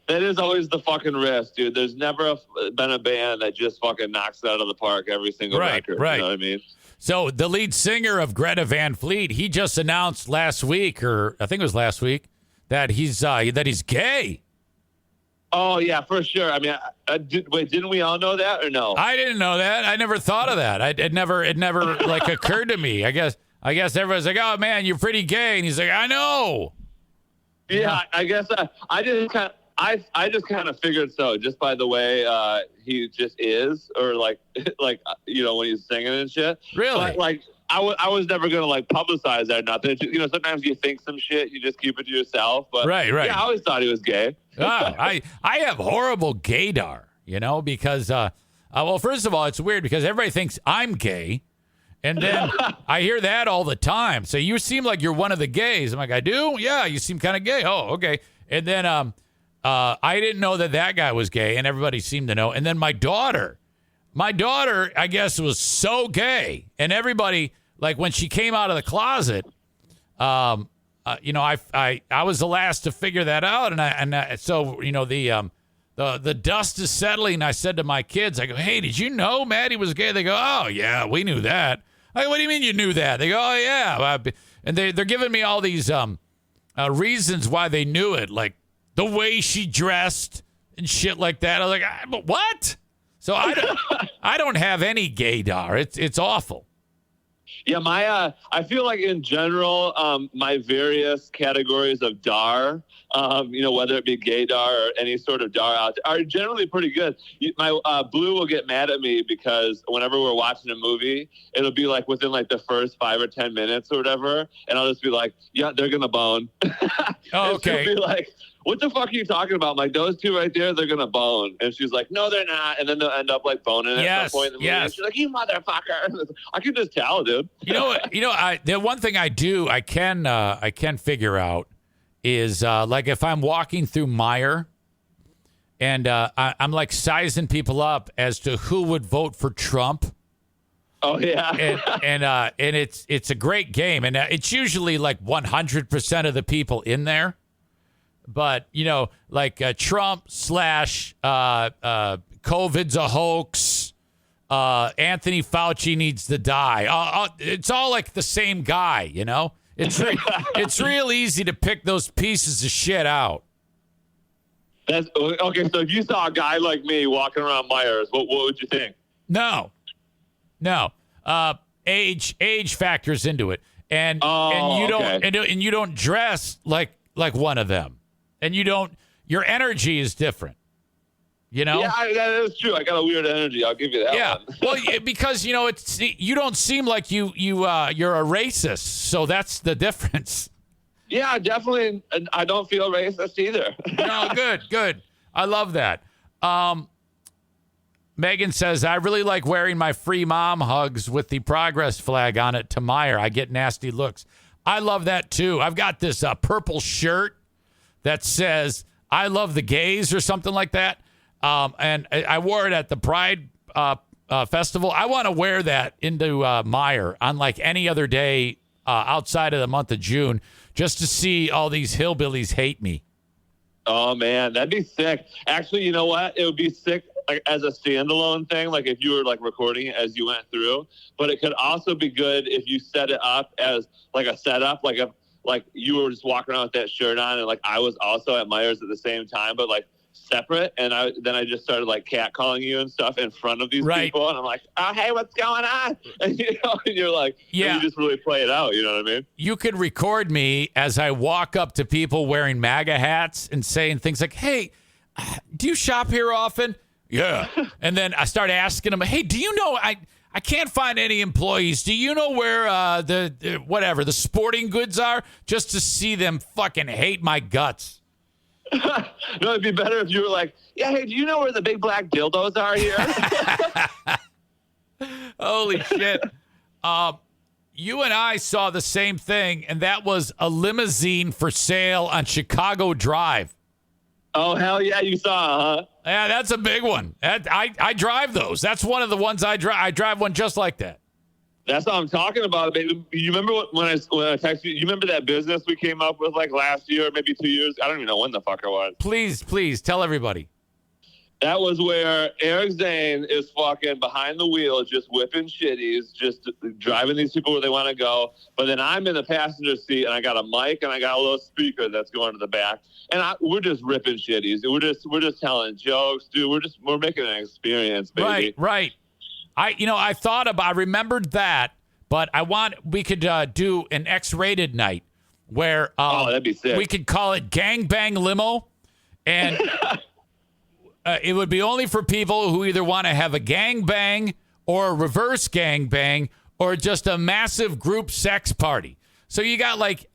that is always the fucking risk, dude. There's never been a band that just fucking knocks it out of the park every single record. Right. You know what I mean? So the lead singer of Greta Van Fleet, he just announced last week, or I think it was last week, that he's gay. Oh yeah, for sure. I mean, didn't we all know that or no? I didn't know that. I never thought of that. It never like occurred to me. I guess everyone's like, oh man, you're pretty gay, and he's like, I know. Yeah, I guess I just kind of figured so, just by the way he just is, or like when he's singing and shit. Really? But like I was never gonna like publicize that or nothing. Sometimes you think some shit, you just keep it to yourself. But right. Yeah, I always thought he was gay. I have horrible gaydar, because well, first of all, it's weird because everybody thinks I'm gay. And then I hear that all the time. So you seem like you're one of the gays. I'm like, I do? Yeah, you seem kind of gay. Oh, okay. And then I didn't know that guy was gay, and everybody seemed to know. And then my daughter, I guess, was so gay. And everybody, like when she came out of the closet, I was the last to figure that out. So the dust is settling. I said to my kids, I go, hey, did you know Maddie was gay? They go, oh, yeah, we knew that. I go, what do you mean you knew that? They go, oh, yeah. And they're giving me all these reasons why they knew it, like the way she dressed and shit like that. I was like, what? So I don't have any gaydar. It's awful. Yeah, I feel like in general, my various categories of dar, whether it be gaydar or any sort of dar out there, are generally pretty good. My Blue will get mad at me because whenever we're watching a movie, it'll be like within like the first 5 or 10 minutes or whatever, and I'll just be like, yeah, they're gonna bone. Oh, okay. She'll be like, what the fuck are you talking about? I'm like, those two right there, they're gonna bone. And she's like, no, they're not. And then they'll end up like boning at some point in the movie. Yes. And she's like, you motherfucker. I can just tell, dude. The one thing I do, I can figure out is like if I'm walking through Meijer and I'm like sizing people up as to who would vote for Trump. Oh yeah. and it's a great game, and it's usually like 100% of the people in there. But, like Trump / COVID's a hoax. Anthony Fauci needs to die. It's all like the same guy, It's real easy to pick those pieces of shit out. That's okay. So if you saw a guy like me walking around Myers, what would you think? No. Age factors into it, and you don't dress like one of them. And your energy is different, Yeah, that is true. I got a weird energy. I'll give you that one. Well, because, you don't seem like you're a racist. So that's the difference. Yeah, definitely. I don't feel racist either. No, good. I love that. Megan says, I really like wearing my free mom hugs with the progress flag on it to Meijer. I get nasty looks. I love that, too. I've got this purple shirt that says, I love the gays or something like that. And I wore it at the Pride Festival. I want to wear that into Meijer on like any other day outside of the month of June just to see all these hillbillies hate me. Oh man, that'd be sick. Actually, you know what? It would be sick like as a standalone thing, like if you were like recording it as you went through. But it could also be good if you set it up as like a setup, like you were just walking around with that shirt on, and like I was also at Myers at the same time, but like separate. And I just started like catcalling you and stuff in front of these people, and I'm like, oh hey, what's going on? And and you're like, you just really play it out. You know what I mean? You could record me as I walk up to people wearing MAGA hats and saying things like, hey, do you shop here often? Yeah. And then I start asking them, hey, do you know, I can't find any employees. Do you know where the sporting goods are? Just to see them fucking hate my guts. No, it'd be better if you were like, yeah, hey, do you know where the big black dildos are here? Holy shit. You and I saw the same thing, and that was a limousine for sale on Chicago Drive. Oh, hell yeah, you saw, huh? Yeah, that's a big one. I drive those. That's one of the ones I drive. I drive one just like that. That's what I'm talking about, baby. You remember when I texted you? You remember that business we came up with like last year, maybe 2 years? I don't even know when the fuck it was. Please tell everybody. That was where Eric Zane is fucking behind the wheel, just whipping shitties, just driving these people where they want to go. But then I'm in the passenger seat, and I got a mic, and I got a little speaker that's going to the back, and we're just ripping shitties. We're just telling jokes, dude. We're making an experience, baby. Right. I remembered that, but we could do an X-rated night where that'd be sick. We could call it Gangbang Limo, and it would be only for people who either want to have a gangbang or a reverse gangbang or just a massive group sex party. So you got like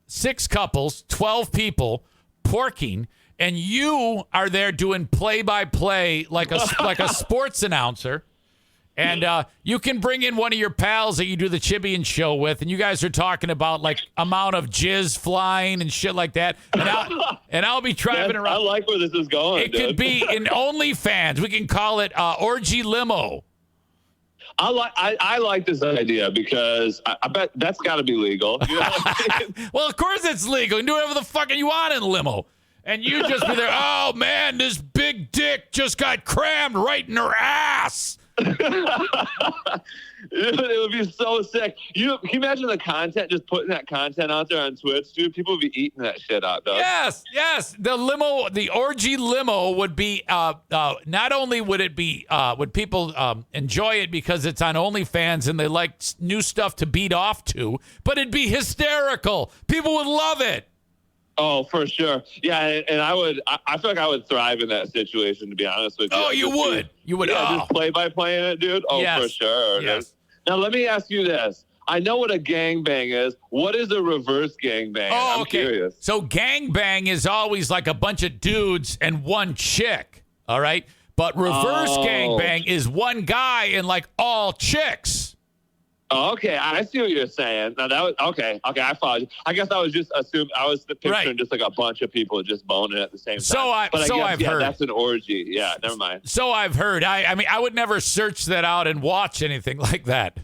6 couples, 12 people porking, and you are there doing play-by-play like a sports announcer. And you can bring in one of your pals that you do the Chibian show with, and you guys are talking about like amount of jizz flying and shit like that. And I'll be driving around. I like where this is going. It could be in OnlyFans. We can call it Orgy Limo. I like this idea because I bet that's got to be legal. You know what I mean? Well, of course it's legal. You can do whatever the fuck you want in limo. And you just be there, oh man, this big dick just got crammed right in her ass. It would be so sick. Can you imagine the content, just putting that content out there on Twitch, dude? People would be eating that shit up, dog. Yes. The orgy limo would be, not only would it be, would people enjoy it because it's on OnlyFans and they like new stuff to beat off to, but it'd be hysterical. People would love it. Oh, for sure. Yeah, and I feel like I would thrive in that situation, to be honest with you. Oh, you would. You would. Yeah, just play-by-playing it, dude. Oh, yes. For sure. Yes. Now, let me ask you this. I know what a gangbang is. What is a reverse gangbang? I'm curious. So gangbang is always like a bunch of dudes and one chick, all right? But reverse gangbang is one guy and like all chicks. Oh, okay, I see what you're saying. Now that was okay. I followed you. I guess I was just assuming I was picturing just like a bunch of people just boning at the same time. I've heard that's an orgy. Yeah, never mind. So I've heard. I mean, I would never search that out and watch anything like that.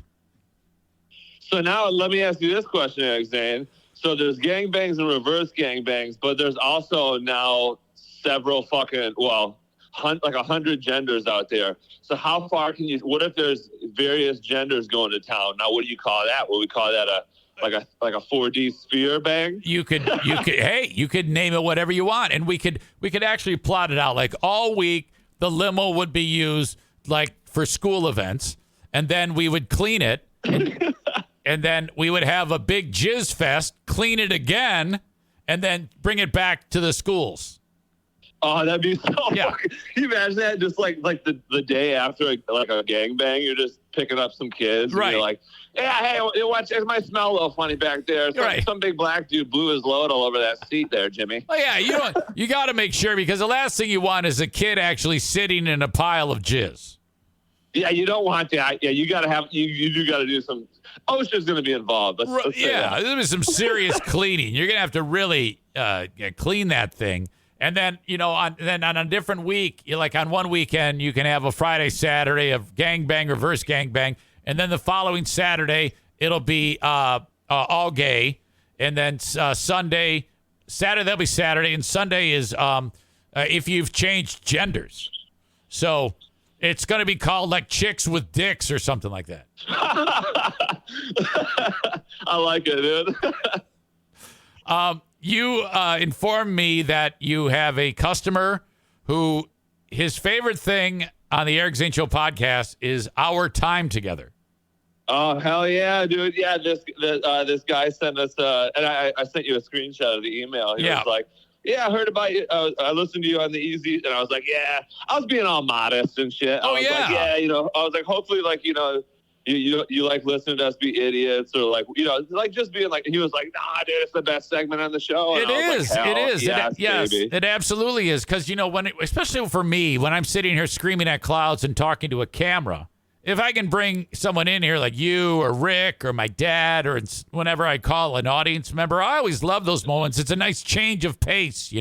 So now let me ask you this question, Eric Zane. So there's gangbangs and reverse gangbangs, but there's also now several fucking like 100 genders out there. So how far can you? What if there's various genders going to town? Now, what do you call that? Would we call that a 4D sphere bang? You could name it whatever you want, and we could actually plot it out. Like all week, the limo would be used like for school events, and then we would clean it, and then we would have a big jizz fest, clean it again, and then bring it back to the schools. Oh, that'd be so fucking... Can you imagine that? Just like the day after like a gangbang, you're just picking up some kids. Right. And you're like, yeah, hey, watch, it might smell a little funny back there. Some big black dude blew his load all over that seat there, Jimmy. Oh, yeah, you got to make sure, because the last thing you want is a kid actually sitting in a pile of jizz. Yeah, you don't want that. Yeah, you got to have, you do got to do some, OSHA's going to be involved. Let's say that. There's be some serious cleaning. You're going to have to really clean that thing. And then, on a different week, like on one weekend, you can have a Friday, Saturday of gangbang, reverse gangbang. And then the following Saturday, it'll be all gay. And then Sunday, Saturday, that'll be Saturday, and Sunday is if you've changed genders. So it's going to be called like Chicks with Dicks or something like that. I like it, dude. You informed me that you have a customer who his favorite thing on the Eric Zane Show podcast is our time together. Oh, hell yeah, dude. Yeah, this guy sent us, and I sent you a screenshot of the email. He was like, yeah, I heard about you. I listened to you on the Easy, and I was like, yeah. I was being all modest and shit. I was like, yeah, I was like, hopefully, like, you like listening to us be idiots or like, like just being like, he was like, nah, dude, it's the best segment on the show. And it is. Like, it is. Yes, it absolutely is. Because, especially for me, when I'm sitting here screaming at clouds and talking to a camera, if I can bring someone in here like you or Rick or my dad or whenever I call an audience member, I always love those moments. It's a nice change of pace,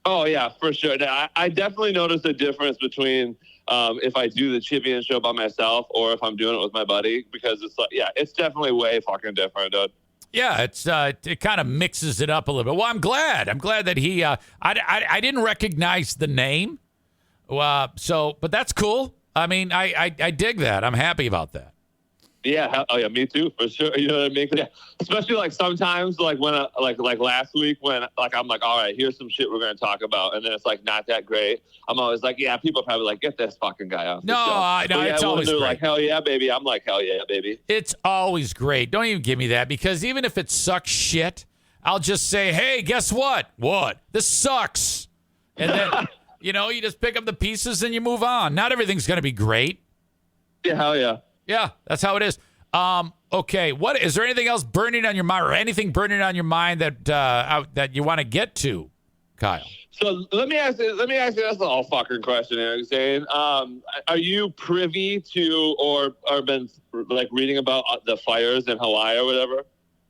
Oh, yeah, for sure. I definitely noticed a difference between if I do the Chippy Show by myself or if I'm doing it with my buddy, because it's like, yeah, it's definitely way fucking different, dude. Yeah, it kind of mixes it up a little bit. Well, I'm glad that he I didn't recognize the name, but that's cool. I mean, I dig that. I'm happy about that. Yeah. Oh yeah, me too, for sure. You know what I mean? Yeah. Especially like sometimes, like when like last week when like I'm like, all right, here's some shit we're gonna talk about, and then it's like not that great. I'm always like, yeah, people are probably like, get this fucking guy off. No, it's always great. Like, hell yeah, baby. I'm like, hell yeah, baby. It's always great. Don't even give me that, because even if it sucks shit, I'll just say, hey, guess what? What? This sucks, and then you just pick up the pieces and you move on. Not everything's gonna be great. Yeah, hell yeah. Yeah, that's how it is. Okay, what is there anything else burning on your mind, or anything burning on your mind that you want to get to, Kyle? So let me ask you this all fucking question, Eric Zane. Are you privy to or been like reading about the fires in Hawaii or whatever?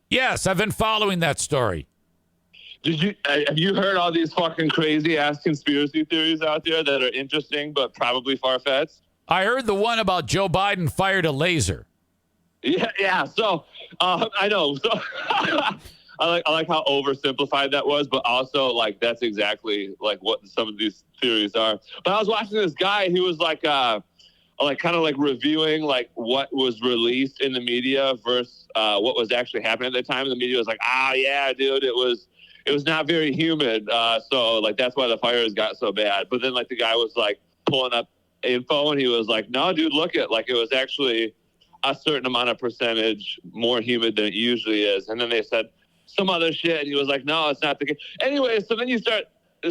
Yes, I've been following that story. Have you heard all these fucking crazy ass conspiracy theories out there that are interesting but probably far-fetched? I heard the one about Joe Biden fired a laser. Yeah. So I know. So I like how oversimplified that was, but also like that's exactly like what some of these theories are. But I was watching this guy who was like kind of like reviewing like what was released in the media versus what was actually happening at the time. The media was like, yeah, dude, it was not very humid. So like that's why the fires got so bad. But then like the guy was like pulling up info and he was like, no, dude, look at like it was actually a certain amount of percentage more humid than it usually is. And then they said some other shit and he was like, no, it's not the case. Anyway, so then you start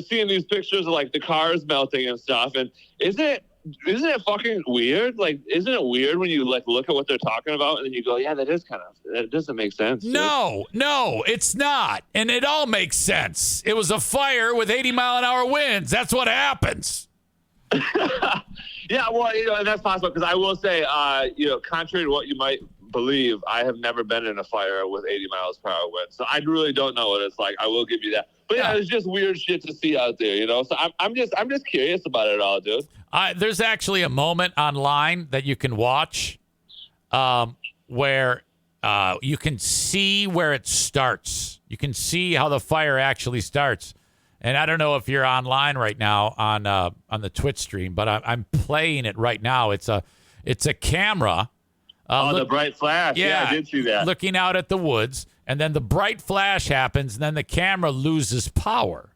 seeing these pictures of like the cars melting and stuff, and isn't it fucking weird? Like, isn't it weird when you like look at what they're talking about and then you go, yeah, that doesn't make sense. No, it's not. And it all makes sense. It was a fire with 80-mile-an-hour winds. That's what happens. Yeah, well, and that's possible because I will say, contrary to what you might believe, I have never been in a fire with 80 miles per hour wind, so I really don't know what it's like. I will give you that, but yeah, it's just weird shit to see out there, So I'm just curious about it all, dude. There's actually a moment online that you can watch, where you can see where it starts. You can see how the fire actually starts. And I don't know if you're online right now on the Twitch stream, but I'm playing it right now. It's a camera. The bright flash. Yeah, I did see that. Looking out at the woods, and then the bright flash happens, and then the camera loses power,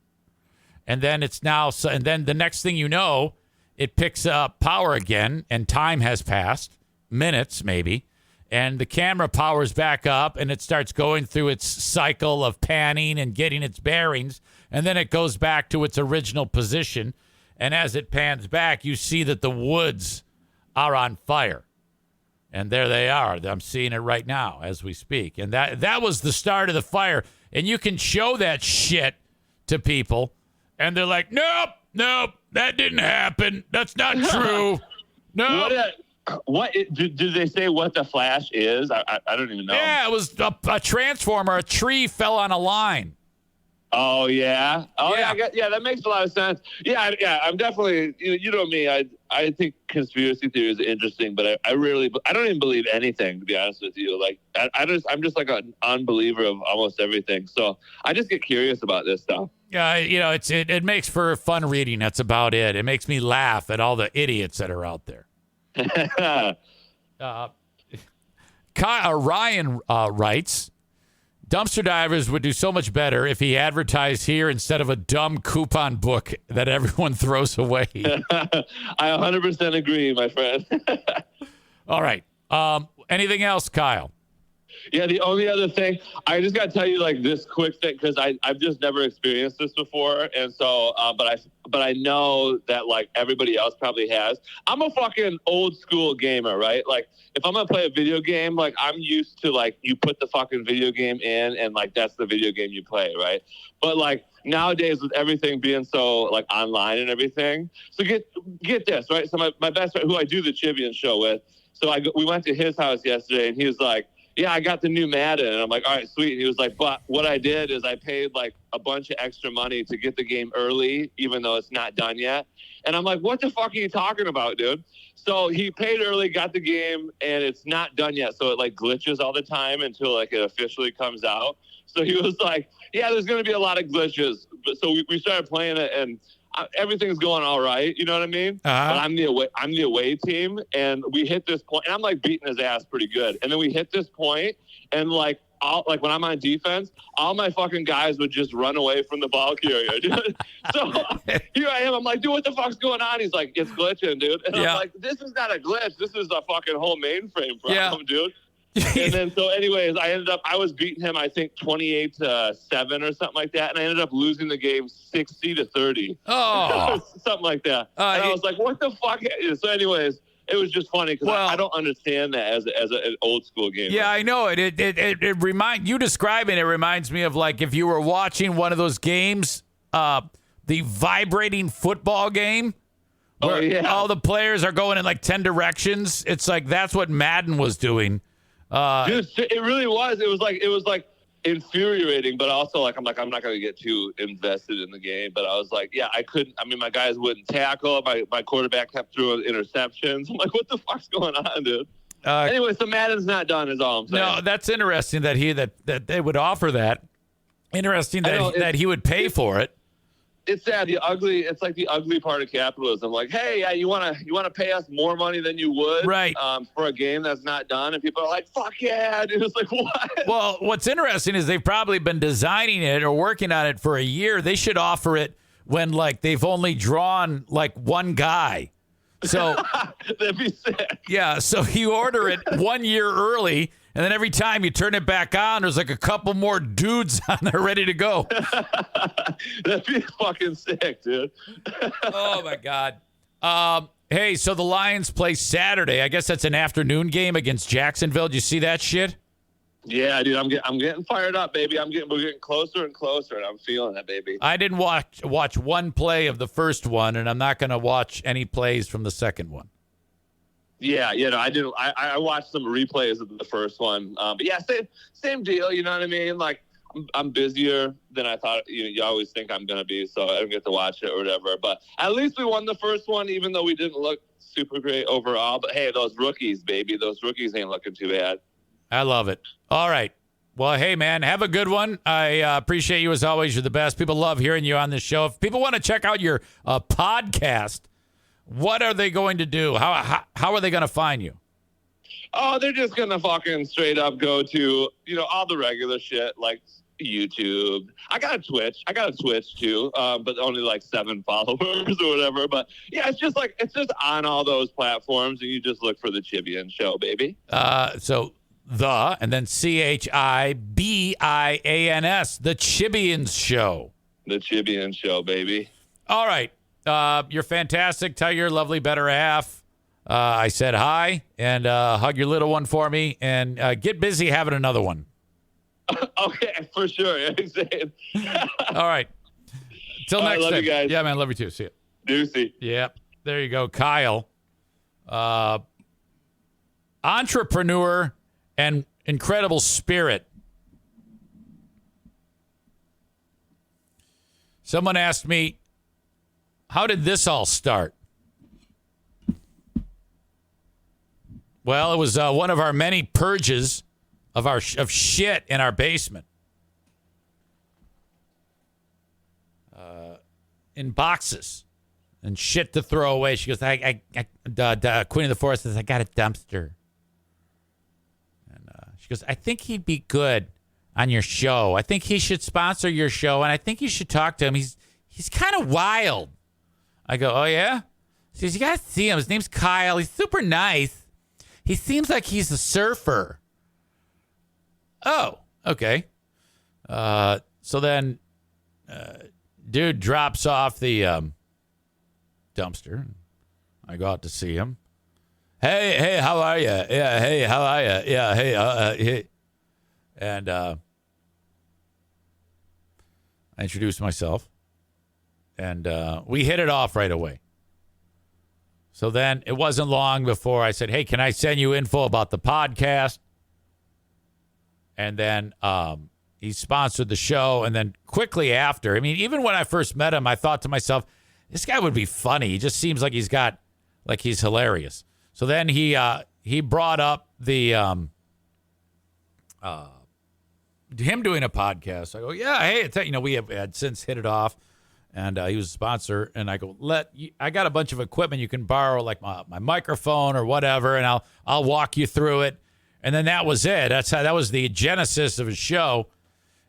and then and then the next thing you know, it picks up power again, and time has passed, minutes maybe, and the camera powers back up, and it starts going through its cycle of panning and getting its bearings. And then it goes back to its original position. And as it pans back, you see that the woods are on fire. And there they are. I'm seeing it right now as we speak. And that was the start of the fire. And you can show that shit to people. And they're like, nope, that didn't happen. That's not true. No. What did they say what the flash is? I don't even know. Yeah, it was a transformer. A tree fell on a line. Oh yeah. Oh Yeah. yeah. That makes a lot of sense. Yeah. I'm definitely. You know me. I think conspiracy theories are interesting, but I don't even believe anything, to be honest with you. Like I'm just like an unbeliever of almost everything. So I just get curious about this stuff. Yeah, it makes for fun reading. That's about it. It makes me laugh at all the idiots that are out there. Ryan writes, dumpster divers would do so much better if he advertised here instead of a dumb coupon book that everyone throws away. I 100% agree, my friend. All right. Anything else, Kyle? Yeah, the only other thing, I just got to tell you like this quick thing, because I've just never experienced this before. And so, but I know that like everybody else probably has. I'm a fucking old school gamer, right? Like if I'm going to play a video game, like I'm used to like you put the fucking video game in and like that's the video game you play, right? But like nowadays with everything being so like online and everything. So get this, right? So my best friend who I do the Chibian show with, so we went to his house yesterday and he was like, yeah, I got the new Madden. And I'm like, all right, sweet. And he was like, but what I did is I paid like a bunch of extra money to get the game early, even though it's not done yet. And I'm like, what the fuck are you talking about, dude? So he paid early, got the game, and it's not done yet. So it like glitches all the time until like it officially comes out. So he was like, yeah, there's going to be a lot of glitches. So we started playing it, and everything's going all right. You know what I mean? Uh-huh. But I'm the away team, and we hit this point, and I'm like beating his ass pretty good. And then we hit this point, and like when I'm on defense, all my fucking guys would just run away from the ball carrier. Dude. So here I am. I'm like, dude, what the fuck's going on? He's like, it's glitching, dude. And I'm like, this is not a glitch. This is a fucking whole mainframe problem, dude. And then so anyways, I was beating him, I think 28-7 or something like that. And I ended up losing the game 60-30. Oh, something like that. And I was like, what the fuck? So anyways, it was just funny because I don't understand that as an old school game. Yeah, I know it. It you describing it reminds me of like if you were watching one of those games, the vibrating football game. Where all the players are going in like 10 directions. It's like that's what Madden was doing. Dude, it really was. It was like infuriating, but also like I'm not going to get too invested in the game. But I was like, yeah, I couldn't. I mean, my guys wouldn't tackle. My quarterback kept throwing interceptions. I'm like, what the fuck's going on, dude? Anyway, so Madden's not done, is all I'm saying. No, that's interesting that they would offer that. Interesting that he would pay for it. It's sad. It's like the ugly part of capitalism. Like, hey, yeah, you want to pay us more money than you would, right? For a game that's not done, and people are like, fuck yeah, dude. It's like, what? Well, what's interesting is they've probably been designing it or working on it for a year. They should offer it when like they've only drawn like one guy. So that'd be sick. Yeah, so you order it 1 year early. And then every time you turn it back on, there's like a couple more dudes on there ready to go. That'd be fucking sick, dude. Oh, my God. Hey, so the Lions play Saturday. I guess that's an afternoon game against Jacksonville. Did you see that shit? Yeah, dude, I'm getting fired up, baby. We're getting closer and closer, and I'm feeling it, baby. I didn't watch one play of the first one, and I'm not going to watch any plays from the second one. Yeah, I didn't. I watched some replays of the first one, but yeah, same deal. You know what I mean? Like I'm busier than I thought. You always think I'm gonna be, so I don't get to watch it or whatever. But at least we won the first one, even though we didn't look super great overall. But hey, those rookies, baby, those rookies ain't looking too bad. I love it. All right. Well, hey, man, have a good one. I appreciate you as always. You're the best. People love hearing you on this show. If people want to check out your podcast, what are they going to do? How are they going to find you? Oh, they're just going to fucking straight up go to, all the regular shit like YouTube. I got a Twitch too, but only like 7 followers or whatever. But yeah, it's just on all those platforms and you just look for the Chibian Show, baby. So and then Chibians, the Chibians Show. The Chibian Show, baby. All right. You're fantastic. Tell your lovely better half I said hi, and hug your little one for me, and get busy having another one. Okay, for sure. All right. Till next time. Love you guys. Yeah, man. Love you too. See you. Deucey. Yeah. There you go. Kyle. Entrepreneur and incredible spirit. Someone asked me, how did this all start? Well, it was one of our many purges of shit in our basement. In boxes and shit to throw away. She goes, Queen of the Forest says, I got a dumpster. And she goes, I think he'd be good on your show. I think he should sponsor your show, and I think you should talk to him. He's kind of wild. I go, oh, yeah? She says, you got to see him. His name's Kyle. He's super nice. He seems like he's a surfer. Oh, okay. So then dude drops off the dumpster. I go out to see him. Hey, how are you? Yeah, hey, how are you? Yeah, hey. And I introduced myself. And we hit it off right away. So then it wasn't long before I said, hey, can I send you info about the podcast? And then he sponsored the show. And then quickly after, I mean, even when I first met him, I thought to myself, this guy would be funny. He just seems like he's hilarious. So then he brought up the him doing a podcast. I go, yeah, hey, we had since hit it off. And he was a sponsor, and I go, I got a bunch of equipment you can borrow, like my microphone or whatever, and I'll walk you through it. And then that was it. That was the genesis of his show.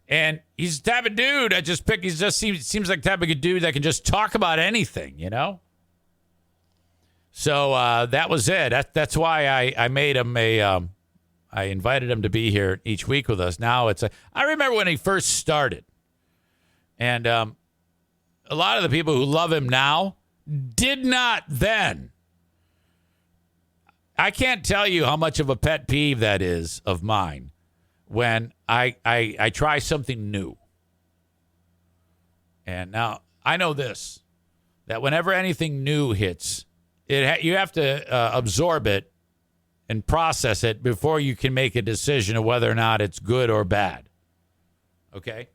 And he's the type of dude I just picked. He just seems like the type of dude that can just talk about anything, you know? So that was it. That's why I made him I invited him to be here each week with us. Now I remember when he first started. And a lot of the people who love him now did not then. I can't tell you how much of a pet peeve that is of mine when I try something new. And now I know this, that whenever anything new hits, you have to absorb it and process it before you can make a decision of whether or not it's good or bad. Okay?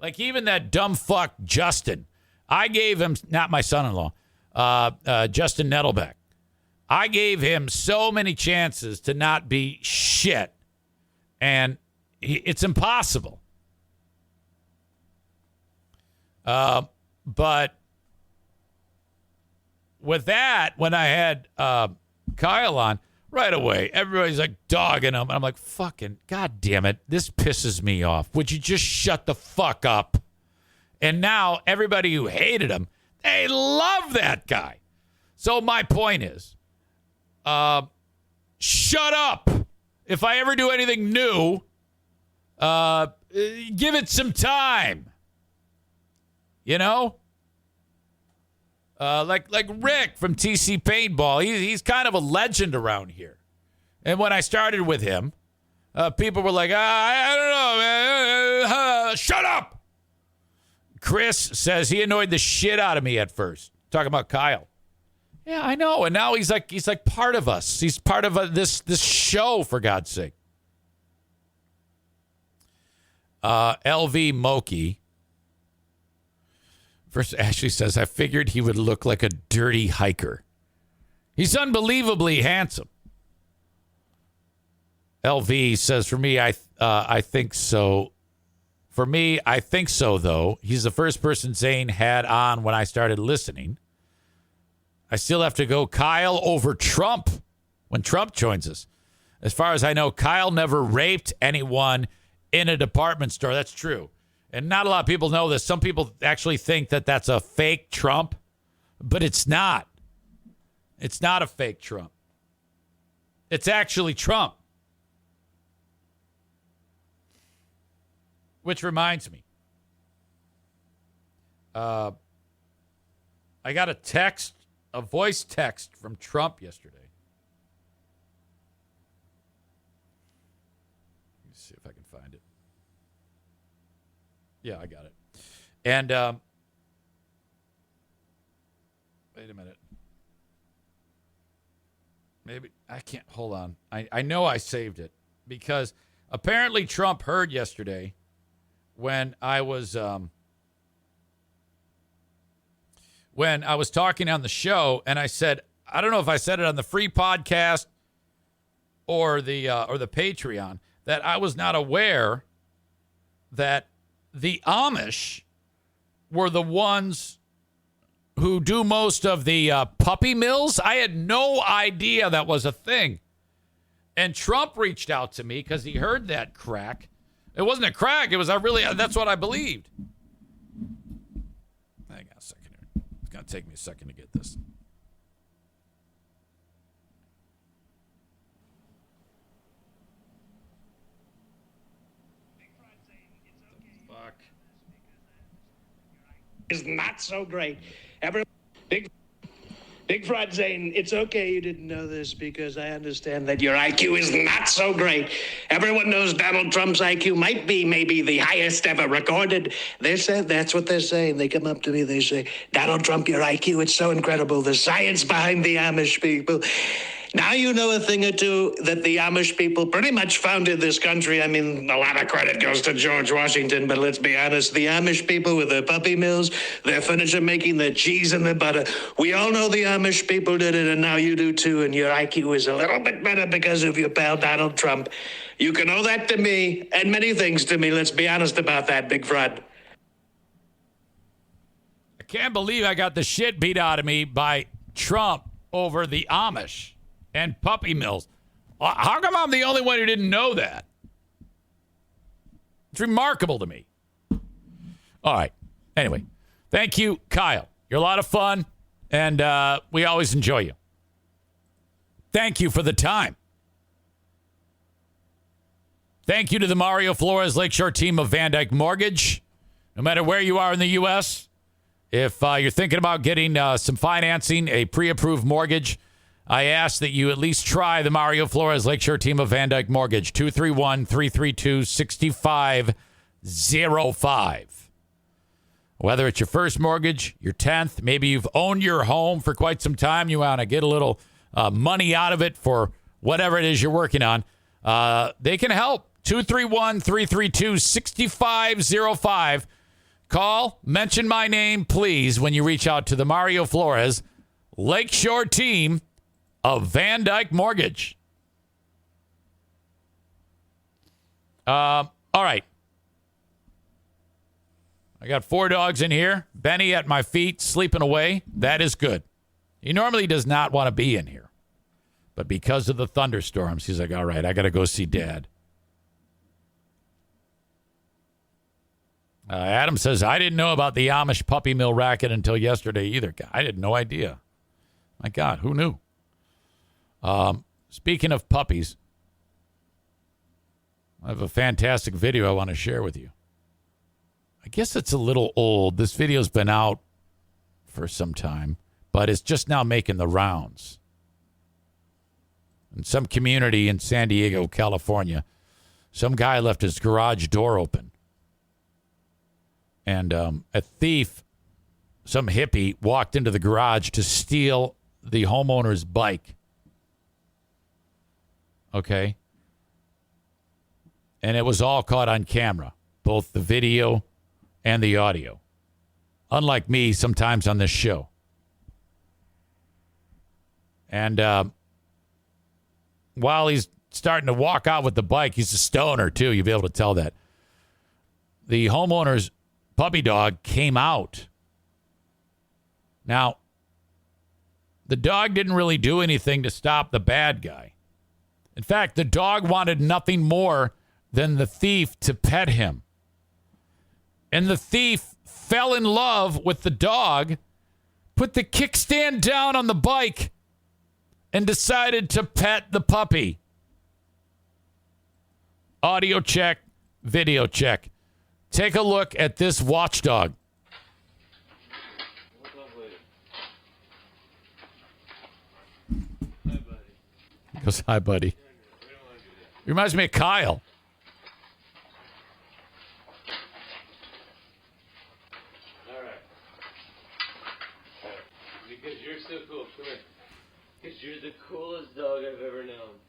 Like even that dumb fuck Justin. I gave him, not my son-in-law, Justin Nettlebeck. I gave him so many chances to not be shit, and it's impossible. But with that, when I had Kyle on, right away, everybody's like dogging him. And I'm like, fucking, God damn it, this pisses me off. Would you just shut the fuck up? And now everybody who hated him, they love that guy. So my point is, shut up. If I ever do anything new, give it some time. You know? Like Rick from TC Paintball. He's kind of a legend around here. And when I started with him, people were like, I don't know, man. Shut up. Chris says he annoyed the shit out of me at first. Talking about Kyle. Yeah, I know. And now he's like part of us. He's part of this show, for God's sake. LV Moki. First, Ashley says, I figured he would look like a dirty hiker. He's unbelievably handsome. LV says, for me, I think so. For me, I think so, though. He's the first person Zane had on when I started listening. I still have to go Kyle over Trump when Trump joins us. As far as I know, Kyle never raped anyone in a department store. That's true. And not a lot of people know this. Some people actually think that that's a fake Trump, but it's not. It's not a fake Trump. It's actually Trump. Which reminds me, I got a voice text from Trump yesterday. Let me see if I can find it. Yeah, I got it. And wait a minute. Maybe I can't. Hold on. I know I saved it because apparently Trump heard yesterday when I was when I was talking on the show, and I said, I don't know if I said it on the free podcast or the Patreon, that I was not aware that the Amish were the ones who do most of the puppy mills. I had no idea that was a thing. And Trump reached out to me because he heard that crack. It wasn't a crack. It was that's what I believed. Hang on a second here. It's going to take me a second to get this. Fuck. Is not so great. Big Fraud Zane, it's okay you didn't know this because I understand that your IQ is not so great. Everyone knows Donald Trump's IQ might be maybe the highest ever recorded. That's what they're saying. They come up to me, they say, Donald Trump, your IQ, it's so incredible. The science behind the Amish people. Now you know a thing or two that the Amish people pretty much founded this country. I mean, a lot of credit goes to George Washington, but let's be honest, the Amish people with their puppy mills, their furniture making, their cheese and their butter. We all know the Amish people did it, and now you do too, and your IQ is a little bit better because of your pal Donald Trump. You can owe that to me and many things to me. Let's be honest about that, Big Fraud. I can't believe I got the shit beat out of me by Trump over the Amish and puppy mills. How come I'm the only one who didn't know that? It's remarkable to me. All right. Anyway, thank you, Kyle. You're a lot of fun, and we always enjoy you. Thank you for the time. Thank you to the Mario Flores Lakeshore team of Van Dyke Mortgage. No matter where you are in the U.S., if you're thinking about getting some financing, a pre-approved mortgage, I ask that you at least try the Mario Flores Lakeshore team of Van Dyke Mortgage, 231-332-6505. Whether it's your first mortgage, your 10th, maybe you've owned your home for quite some time, you want to get a little money out of it for whatever it is you're working on, they can help. 231-332-6505. Call, mention my name, please, when you reach out to the Mario Flores Lakeshore team of Van Dyke Mortgage. All right. I got 4 dogs in here. Benny at my feet, sleeping away. That is good. He normally does not want to be in here. But because of the thunderstorms, he's like, all right, I got to go see Dad. Adam says, I didn't know about the Amish puppy mill racket until yesterday either. I had no idea. My God, who knew? Speaking of puppies, I have a fantastic video I want to share with you. I guess it's a little old. This video's been out for some time, but it's just now making the rounds. In some community in San Diego, California, some guy left his garage door open. And a thief, some hippie, walked into the garage to steal the homeowner's bike. Okay? And it was all caught on camera, both the video and the audio. Unlike me, sometimes on this show. And while he's starting to walk out with the bike, he's a stoner, too. You'll be able to tell that. The homeowner's puppy dog came out. Now, the dog didn't really do anything to stop the bad guy. In fact, the dog wanted nothing more than the thief to pet him. And the thief fell in love with the dog, put the kickstand down on the bike, and decided to pet the puppy. Audio check, video check. Take a look at this watchdog. Hi, buddy. He goes, hi, buddy. Reminds me of Kyle. All right. Because you're so cool. Come here. Because you're the coolest dog I've ever known.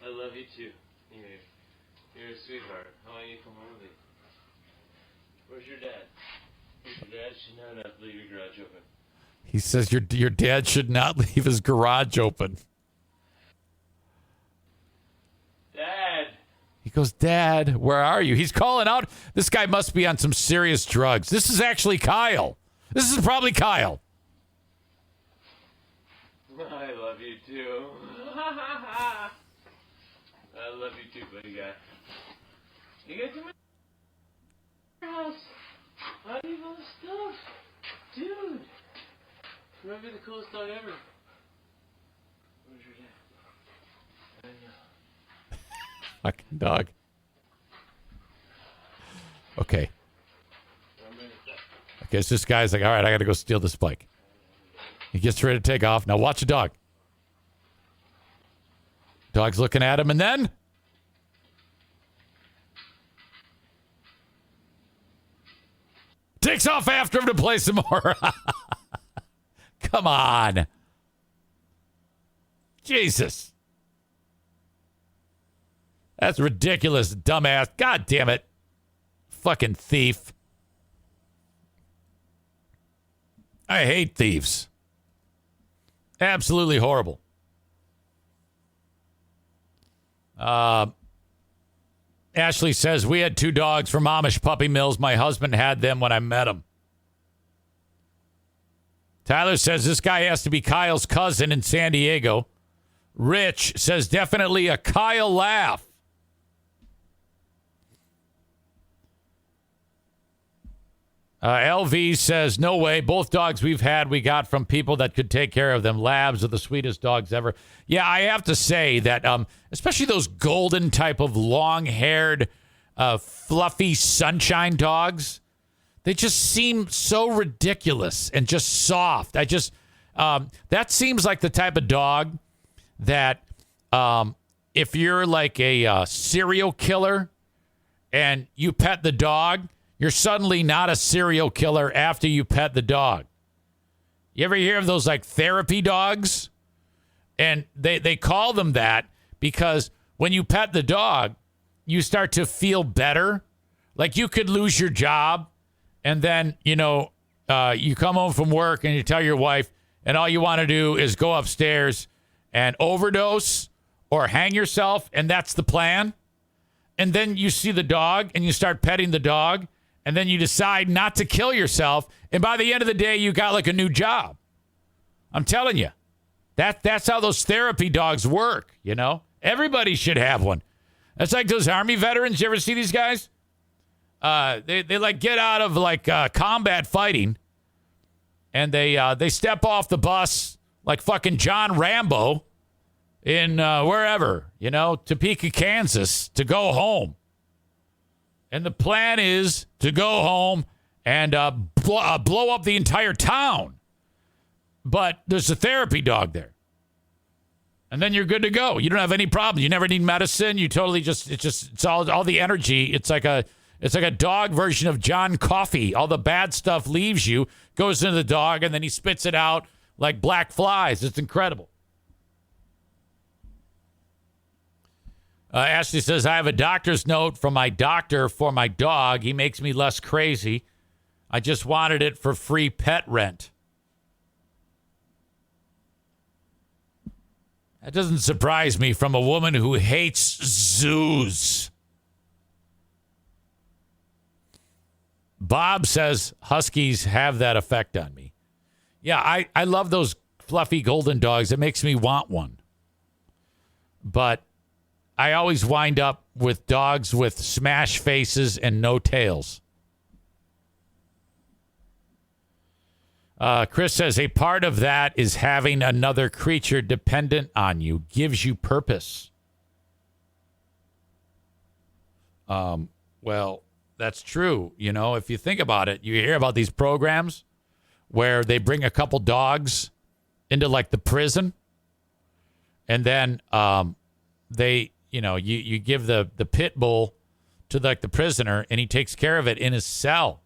I love you too. You're a sweetheart. How long you come home with me? Where's your dad? Where's your dad? She's not enough to leave your garage open. He says your dad should not leave his garage open. Dad. He goes, Dad, where are you? He's calling out. This guy must be on some serious drugs. This is actually Kyle. This is probably Kyle. I love you too. I love you too, buddy guy. You get to my house. I leave all the stuff. Dude. You might be the coolest dog ever. Where's your dad? I know. Fucking dog. Okay. Okay, so this guy's like, all right, I got to go steal this bike. He gets ready to take off. Now watch the dog. Dog's looking at him, and then takes off after him to play some more. Come on. Jesus. That's ridiculous, dumbass. God damn it. Fucking thief. I hate thieves. Absolutely horrible. Ashley says, we had 2 dogs from Amish Puppy Mills. My husband had them when I met him. Tyler says, this guy has to be Kyle's cousin in San Diego. Rich says, definitely a Kyle laugh. LV says, no way. Both dogs we've had, we got from people that could take care of them. Labs are the sweetest dogs ever. Yeah, I have to say that, especially those golden type of long-haired, fluffy sunshine dogs, they just seem so ridiculous and just soft. That seems like the type of dog that if you're like a serial killer and you pet the dog, you're suddenly not a serial killer after you pet the dog. You ever hear of those like therapy dogs? And they call them that because when you pet the dog, you start to feel better. Like you could lose your job and then, you come home from work and you tell your wife and all you want to do is go upstairs and overdose or hang yourself. And that's the plan. And then you see the dog and you start petting the dog. And then you decide not to kill yourself. And by the end of the day, you got like a new job. I'm telling you. That's how those therapy dogs work, Everybody should have one. That's like those Army veterans. You ever see these guys? They like get out of like combat fighting. And they step off the bus like fucking John Rambo in wherever, Topeka, Kansas, to go home. And the plan is to go home and blow up the entire town. But there's a therapy dog there. And then you're good to go. You don't have any problem. You never need medicine. You totally it's all the energy. It's like a dog version of John Coffey. All the bad stuff leaves you, goes into the dog, and then he spits it out like black flies. It's incredible. Ashley says, I have a doctor's note from my doctor for my dog. He makes me less crazy. I just wanted it for free pet rent. That doesn't surprise me from a woman who hates zoos. Bob says, Huskies have that effect on me. Yeah, I love those fluffy golden dogs. It makes me want one. But I always wind up with dogs with smash faces and no tails. Chris says, a part of that is having another creature dependent on you. Gives you purpose. Well, that's true. If you think about it, you hear about these programs where they bring a couple dogs into like the prison. And then you give the pit bull to like the prisoner and he takes care of it in his cell.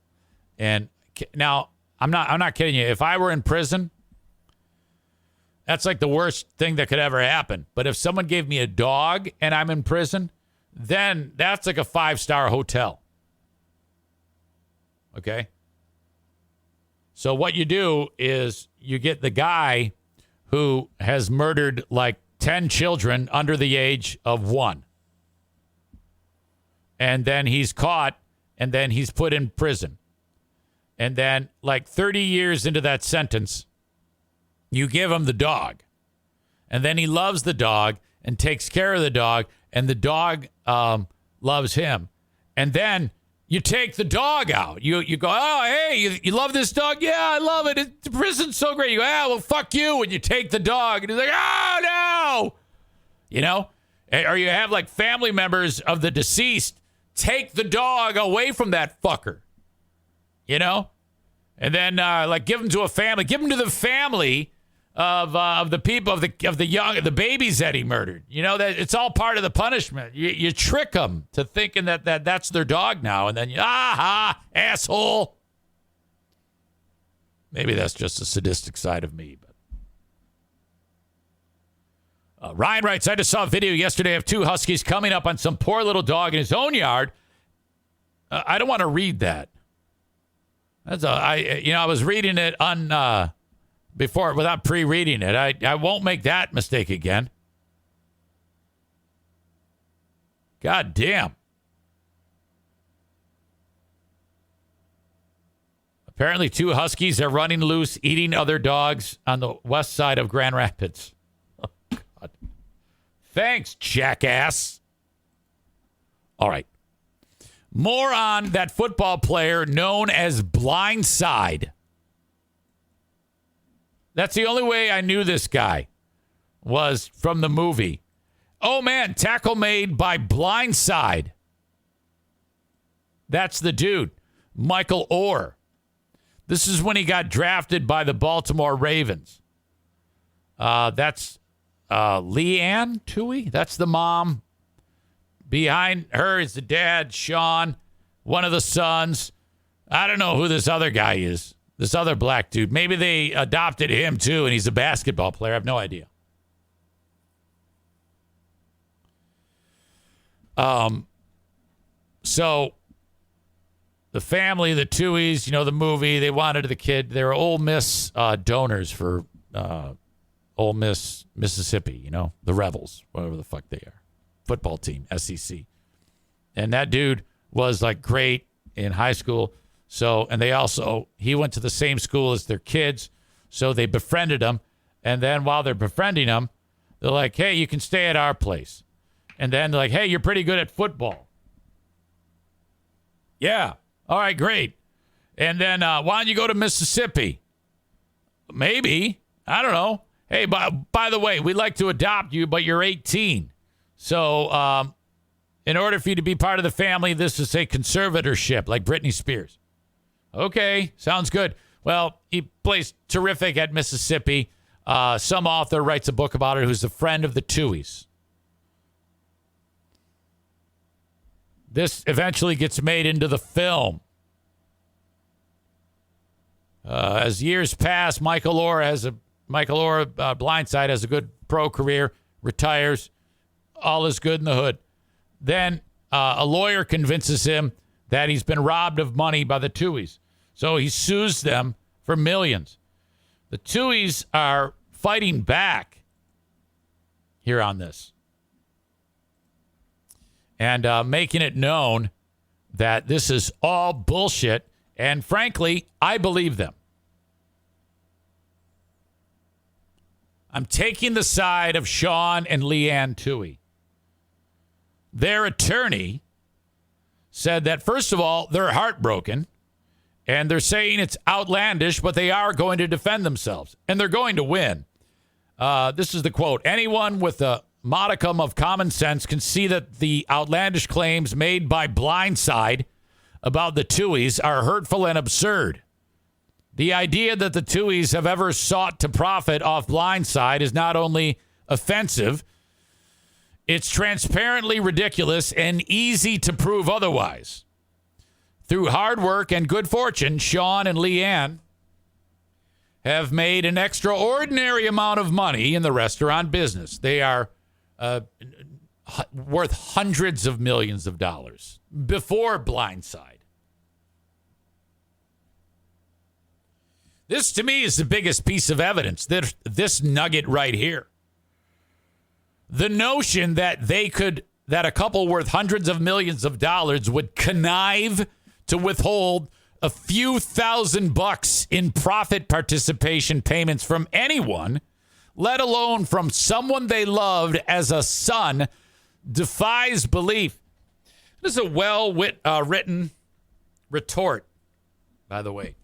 And now I'm not kidding you. If I were in prison, that's like the worst thing that could ever happen. But if someone gave me a dog and I'm in prison, then that's like a 5-star hotel. Okay. So what you do is you get the guy who has murdered like 10 children under the age of 1. And then he's caught, and then he's put in prison. And then, like 30 years into that sentence, you give him the dog. And then he loves the dog and takes care of the dog, and the dog loves him. And then you take the dog out. You go, oh, hey, you love this dog? Yeah, I love it. The prison's so great. You go, well, fuck you. And you take the dog. And he's like, oh, no. You know? Or you have, like, family members of the deceased take the dog away from that fucker. You know? And then, like, give him to a family. Give him to the family of the people, of the babies that he murdered. You know, that it's all part of the punishment. You trick them to thinking that's their dog now. And then, asshole. Maybe that's just a sadistic side of me. But Ryan writes, I just saw a video yesterday of 2 huskies coming up on some poor little dog in his own yard. I don't want to read that. I was reading it on before without pre-reading it. I won't make that mistake again. God damn. Apparently 2 huskies are running loose, eating other dogs on the west side of Grand Rapids. Oh, God. Thanks, jackass. All right. More on that football player known as Blindside. That's the only way I knew this guy was from the movie. Oh, man, tackle made by Blindside. That's the dude, Michael Orr. This is when he got drafted by the Baltimore Ravens. That's Leanne Toohey. That's the mom. Behind her is the dad, Sean, one of the sons. I don't know who this other guy is, this other black dude. Maybe they adopted him, too, and he's a basketball player. I have no idea. So the family, the Tooheys, you know, the movie, they wanted the kid. They were Ole Miss donors for Ole Miss, Mississippi, you know, the Rebels, whatever the fuck they are. Football team, SEC. And that dude was like great in high school. So, and he went to the same school as their kids. So they befriended him. And then while they're befriending him, they're like, hey, you can stay at our place. And then they're like, hey, you're pretty good at football. Yeah. All right, great. And then why don't you go to Mississippi? Maybe. I don't know. Hey, by the way, we'd like to adopt you, but you're 18. So in order for you to be part of the family, this is a conservatorship like Britney Spears. Okay, sounds good. Well, he plays terrific at Mississippi. Some author writes a book about it who's a friend of the Tooheys. This eventually gets made into the film. As years pass, Michael Orr Blindside has a good pro career, retires. All is good in the hood. Then a lawyer convinces him that he's been robbed of money by the Tooheys. So he sues them for millions. The Tooheys are fighting back here on this. And making it known that this is all bullshit. And frankly, I believe them. I'm taking the side of Sean and Leanne Toohey. Their attorney said that, first of all, they're heartbroken, and they're saying it's outlandish, but they are going to defend themselves, and they're going to win. This is the quote. Anyone with a modicum of common sense can see that the outlandish claims made by Blindside about the Tooheys are hurtful and absurd. The idea that the Tooheys have ever sought to profit off Blindside is not only offensive, it's transparently ridiculous and easy to prove otherwise. Through hard work and good fortune, Sean and Leanne have made an extraordinary amount of money in the restaurant business. They are worth hundreds of millions of dollars before Blindside. This, to me, is the biggest piece of evidence. This nugget right here. The notion that that a couple worth hundreds of millions of dollars would connive to withhold a few $1,000s in profit participation payments from anyone, let alone from someone they loved as a son, defies belief. This is a well-written retort, by the way.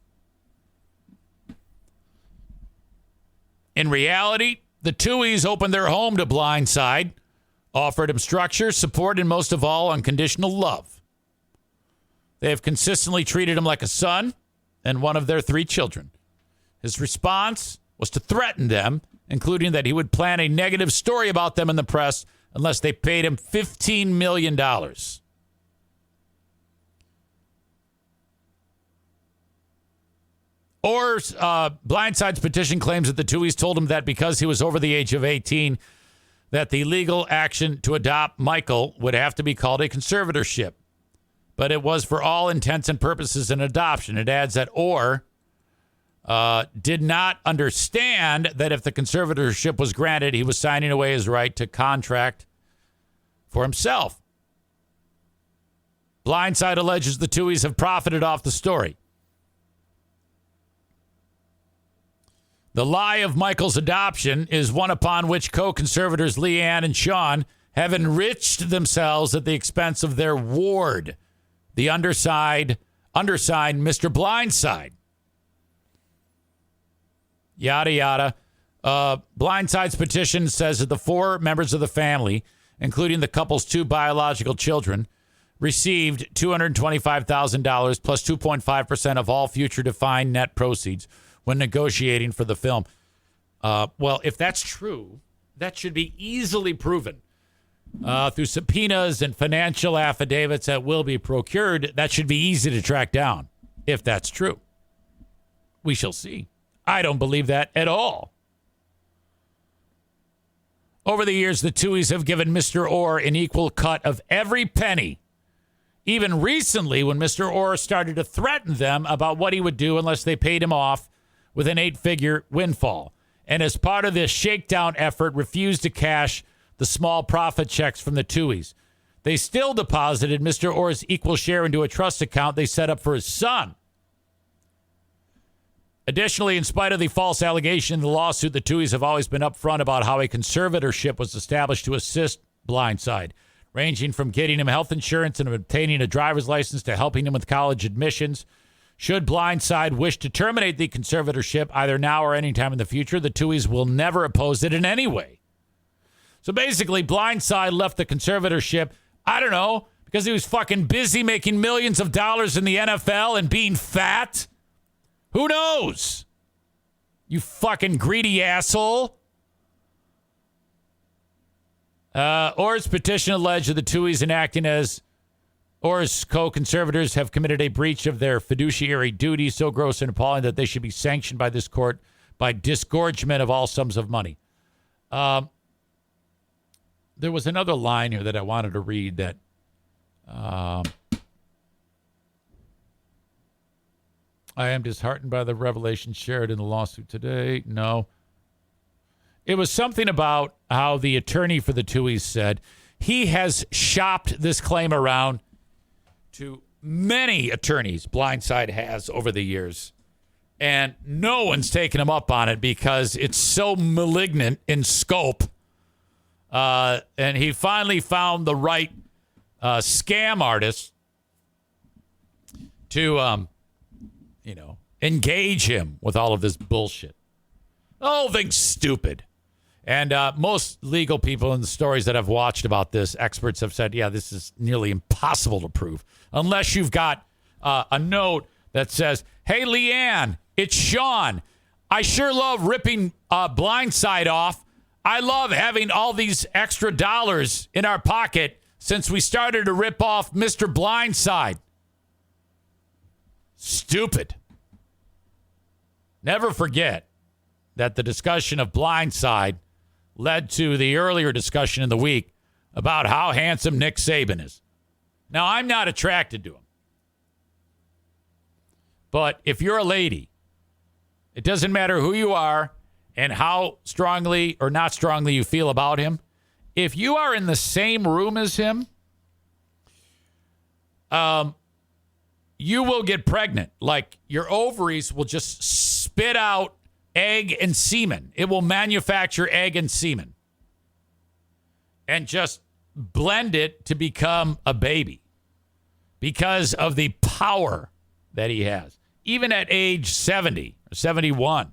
In reality, the Tuohys opened their home to Blindside, offered him structure, support, and most of all, unconditional love. They have consistently treated him like a son and one of their 3 children. His response was to threaten them, including that he would plan a negative story about them in the press unless they paid him $15 million. Or Blindside's petition claims that the Tuohys told him that because he was over the age of 18, that the legal action to adopt Michael would have to be called a conservatorship. But it was for all intents and purposes an adoption. It adds that Orr did not understand that if the conservatorship was granted, he was signing away his right to contract for himself. Blindside alleges the Tuohys have profited off the story. The lie of Michael's adoption is one upon which co-conservators Leanne and Sean have enriched themselves at the expense of their ward, the undersigned Mr. Blindside. Yada, yada. Blindside's petition says that the 4 members of the family, including the couple's 2 biological children, received $225,000 plus 2.5% of all future defined net proceeds when negotiating for the film. Well, if that's true, that should be easily proven through subpoenas and financial affidavits that will be procured. That should be easy to track down if that's true. We shall see. I don't believe that at all. Over the years, the Tuohys have given Mr. Orr an equal cut of every penny. Even recently, when Mr. Orr started to threaten them about what he would do unless they paid him off with an 8-figure windfall. And as part of this shakedown effort, refused to cash the small profit checks from the Tuohys. They still deposited Mr. Orr's equal share into a trust account they set up for his son. Additionally, in spite of the false allegation in the lawsuit, the Tuohys have always been upfront about how a conservatorship was established to assist Blindside, ranging from getting him health insurance and obtaining a driver's license to helping him with college admissions. Should Blindside wish to terminate the conservatorship either now or anytime in the future, the Tuohys will never oppose it in any way. So basically, Blindside left the conservatorship, I don't know, because he was fucking busy making millions of dollars in the NFL and being fat. Who knows? You fucking greedy asshole. Orr's petition alleged that the Tuohys enacting as Orr's co-conservators have committed a breach of their fiduciary duty so gross and appalling that they should be sanctioned by this court by disgorgement of all sums of money. There was another line here that I wanted to read that I am disheartened by the revelation shared in the lawsuit today. No. It was something about how the attorney for the Tuohys said he has shopped this claim around to many attorneys Blindside has over the years. And no one's taken him up on it because it's so malignant in scope. And he finally found the right scam artist to, engage him with all of this bullshit. The whole thing's stupid. And most legal people in the stories that I've watched about this, experts have said, yeah, this is nearly impossible to prove. Unless you've got a note that says, hey, Leanne, it's Sean. I sure love ripping Blindside off. I love having all these extra dollars in our pocket since we started to rip off Mr. Blindside. Stupid. Never forget that the discussion of Blindside led to the earlier discussion in the week about how handsome Nick Saban is. Now, I'm not attracted to him. But if you're a lady It doesn't matter who you are and how strongly or not strongly you feel about him. If you are in the same room as him, you will get pregnant. Like your ovaries will just spit out egg and semen. It will manufacture egg and semen and just blend it to become a baby because of the power that he has. Even at age 70 or 71.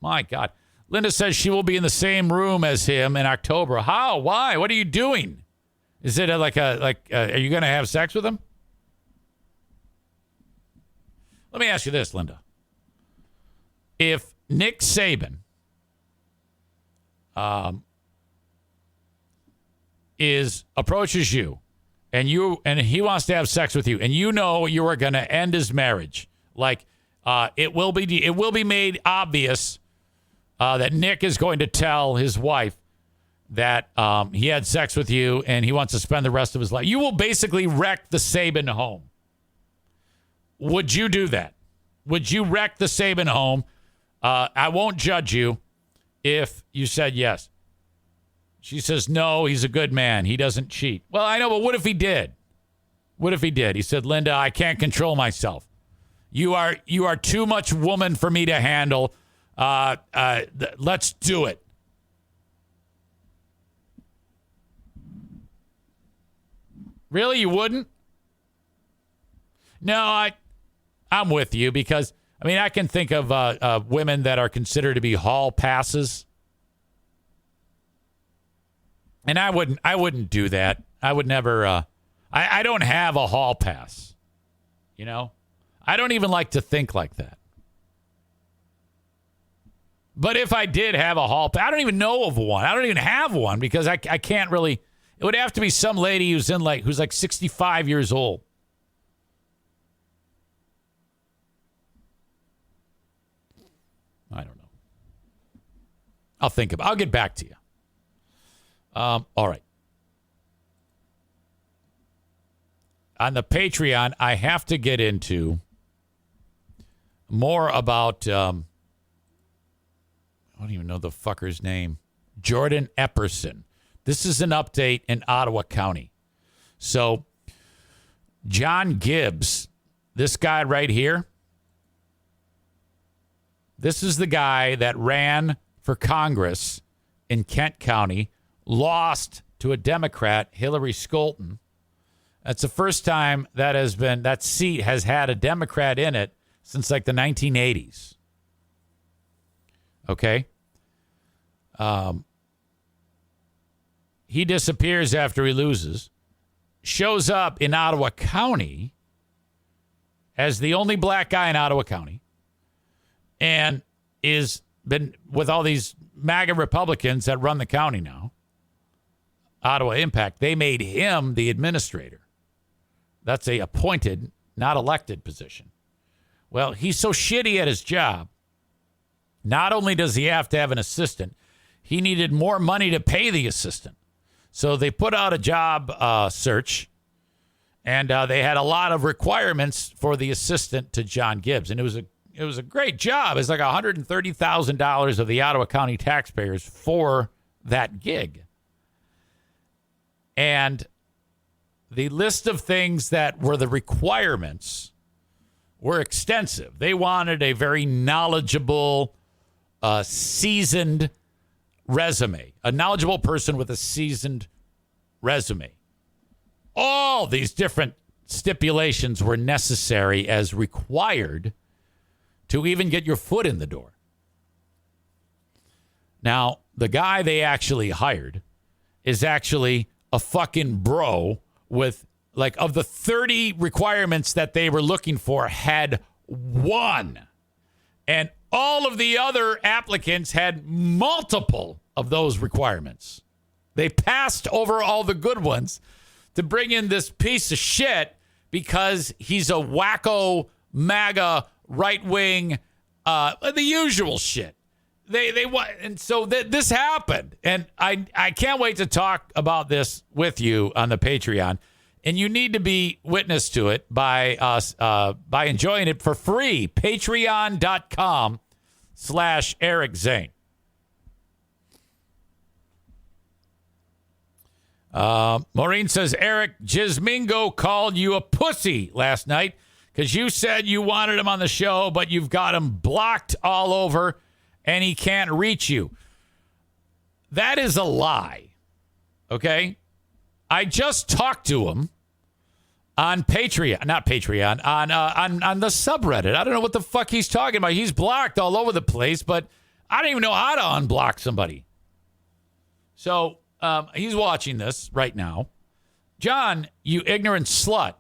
My God. Linda says she will be in the same room as him in October. How? Why? What are you doing? Is it are you going to have sex with him? Let me ask you this, Linda. If Nick Saban approaches you and he wants to have sex with you and you know you are going to end his marriage, like it will be made obvious that Nick is going to tell his wife that he had sex with you and he wants to spend the rest of his life. You will basically wreck the Saban home. Would you do that? Would you wreck the Saban home? I won't judge you if you said yes. She says, no, he's a good man. He doesn't cheat. Well, I know, but what if he did? What if he did? He said, Linda, I can't control myself. You are too much woman for me to handle. Let's do it. Really? You wouldn't? No, I'm with you because, I mean, I can think of women that are considered to be hall passes. And I wouldn't do that. I would never, I don't have a hall pass. You know? I don't even like to think like that. But if I did have a hall pass, I don't even know of one. I don't even have one because I can't really, it would have to be some lady who's like 65 years old. I don't know. I'll get back to you. All right. On the Patreon, I have to get into more about, I don't even know the fucker's name, Jordan Epperson. This is an update in Ottawa County. So, John Gibbs, this guy right here, this is the guy that ran for Congress in Kent County, lost to a Democrat, Hillary Scholten. That's the first time that seat has had a Democrat in it since like the 1980s. Okay? He disappears after he loses, shows up in Ottawa County as the only black guy in Ottawa County, and is been with all these MAGA Republicans that run the county now. Ottawa Impact, they made him the administrator. That's a appointed, not elected position. Well, he's so shitty at his job. Not only does he have to have an assistant, he needed more money to pay the assistant. So they put out a job search, and they had a lot of requirements for the assistant to John Gibbs. And it was a great job. It's like $130,000 of the Ottawa County taxpayers for that gig. And the list of things that were the requirements were extensive. They wanted a very knowledgeable, seasoned resume, a knowledgeable person with a seasoned resume. All these different stipulations were necessary as required to even get your foot in the door. Now, the guy they actually hired is actually a fucking bro with, like, of the 30 requirements that they were looking for, had one. And all of the other applicants had multiple of those requirements. They passed over all the good ones to bring in this piece of shit because he's a wacko, MAGA, right-wing, the usual shit. And so this happened. And I can't wait to talk about this with you on the Patreon. And you need to be witness to it by enjoying it for free. Patreon.com Twitter.com/Eric Zane. Maureen says, Eric, Jamingo called you a pussy last night because you said you wanted him on the show, but you've got him blocked all over and he can't reach you. That is a lie. Okay? I just talked to him on Patreon, not Patreon, on the subreddit. I don't know what the fuck he's talking about. He's blocked all over the place, but I don't even know how to unblock somebody. So he's watching this right now. John, you ignorant slut.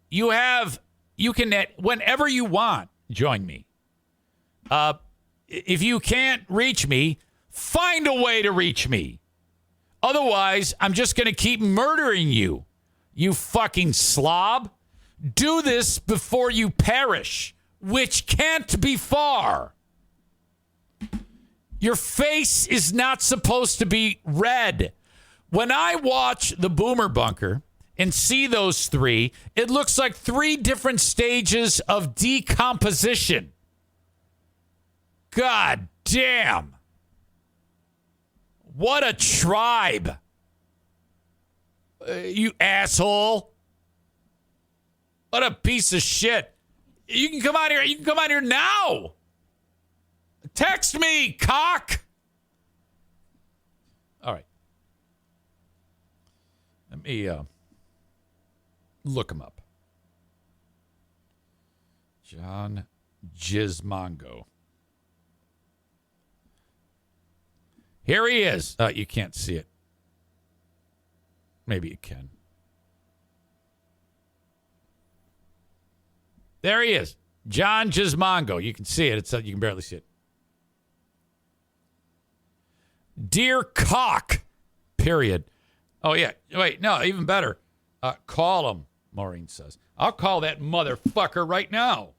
You can, whenever you want, join me. If you can't reach me, find a way to reach me. Otherwise, I'm just going to keep murdering you, you fucking slob. Do this before you perish, which can't be far. Your face is not supposed to be red. When I watch the Boomer Bunker and see those three, it looks like three different stages of decomposition. God damn. What a tribe. You asshole. What a piece of shit. You can come out here. You can come out here now. Text me, cock. All right. Let me look him up. John Jamingo. Here he is. You can't see it. Maybe you can. There he is. John Jamingo. You can see it. You can barely see it. Dear cock. Period. Oh, yeah. Wait, no, even better. Call him, Maureen says. I'll call that motherfucker right now.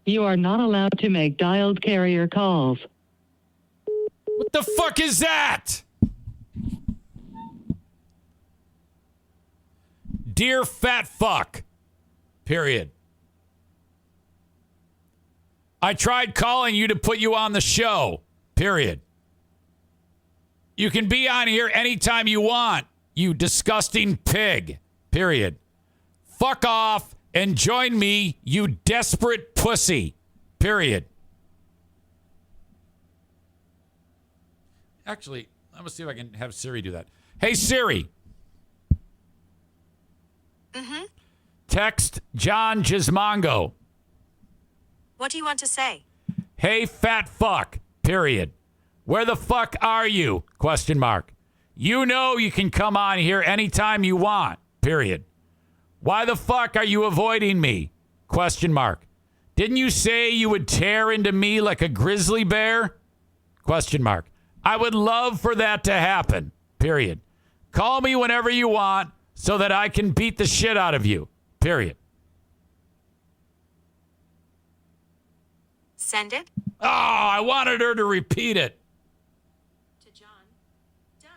You are not allowed to make dialed carrier calls. What the fuck is that? Dear fat fuck. Period. I tried calling you to put you on the show. Period. You can be on here anytime you want, you disgusting pig. Period. Fuck off and join me, you desperate pussy. Period. Actually, I'm going to see if I can have Siri do that. Hey, Siri. Mm-hmm. Text John Jamingo. What do you want to say? Hey, fat fuck. Period. Where the fuck are you? Question mark. You know you can come on here anytime you want. Period. Why the fuck are you avoiding me? Question mark. Didn't you say you would tear into me like a grizzly bear? Question mark. I would love for that to happen. Period. Call me whenever you want so that I can beat the shit out of you. Period. Send it. Oh, I wanted her to repeat it. To John. Done.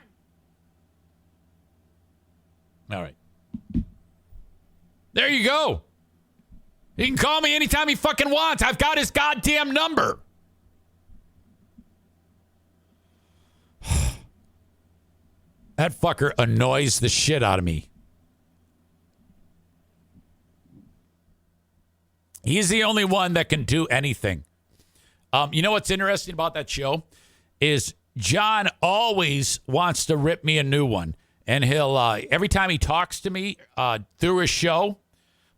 All right. There you go. He can call me anytime he fucking wants. I've got his goddamn number. That fucker annoys the shit out of me. He's the only one that can do anything. You know what's interesting about that show is John always wants to rip me a new one. And he'll, every time he talks to me through his show,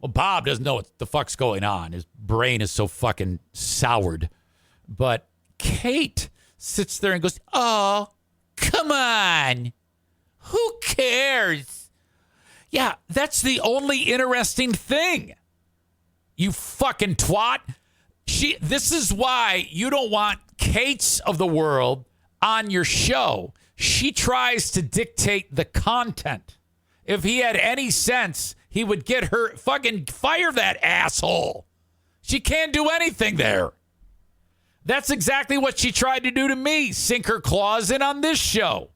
well, Bob doesn't know what the fuck's going on. His brain is so fucking soured. But Kate sits there and goes, oh, come on. Who cares? Yeah, that's the only interesting thing. You fucking twat. This is why you don't want Kate's of the world on your show. She tries to dictate the content. If he had any sense, he would get her fucking fire that asshole. She can't do anything there. That's exactly what she tried to do to me. Sink her claws in on this show.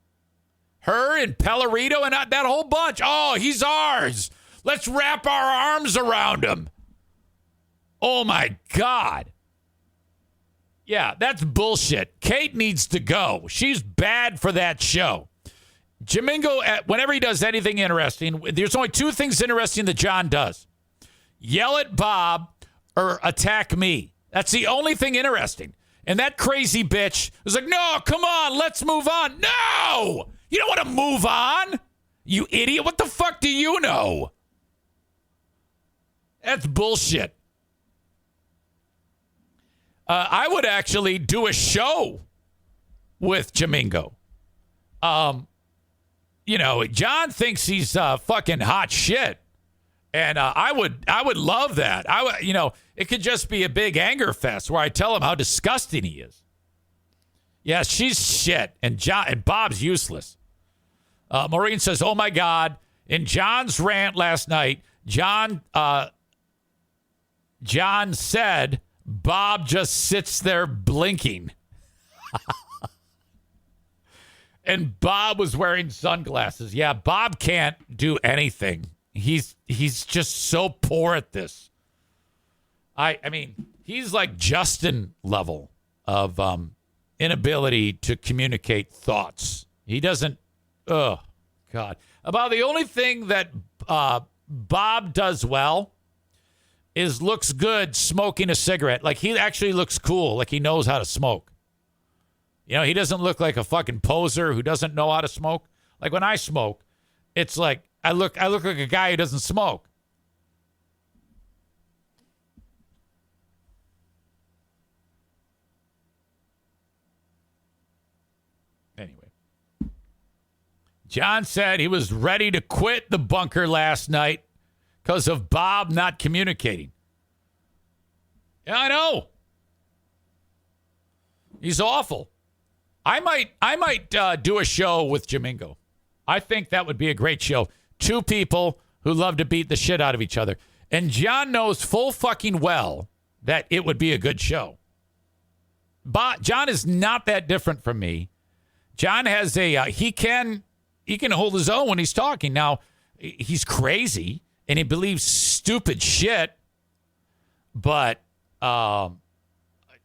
Her and Pellerito and that whole bunch. Oh, he's ours. Let's wrap our arms around him. Oh, my God. Yeah, that's bullshit. Kate needs to go. She's bad for that show. Jamingo, whenever he does anything interesting, there's only two things interesting that John does. Yell at Bob or attack me. That's the only thing interesting. And that crazy bitch was like, no, come on, let's move on. No! You don't want to move on? You idiot. What the fuck do you know? That's bullshit. I would actually do a show with Jamingo. John thinks he's fucking hot shit. And I would love that. It could just be a big anger fest where I tell him how disgusting he is. Yeah, she's shit. And Bob's useless. Maureen says, oh, my God. In John's rant last night, John said Bob just sits there blinking. And Bob was wearing sunglasses. Yeah, Bob can't do anything. He's just so poor at this. I mean, he's like Justin level of inability to communicate thoughts. He doesn't. Oh, God. About the only thing that Bob does well is looks good smoking a cigarette. Like, he actually looks cool. Like, he knows how to smoke. He doesn't look like a fucking poser who doesn't know how to smoke. Like, when I smoke, it's like I look like a guy who doesn't smoke. Anyway. John said he was ready to quit the bunker last night because of Bob not communicating. Yeah, I know. He's awful. I might do a show with Jamingo. I think that would be a great show. Two people who love to beat the shit out of each other. And John knows full fucking well that it would be a good show. But John is not that different from me. John has he can hold his own when he's talking. Now, he's crazy and he believes stupid shit, but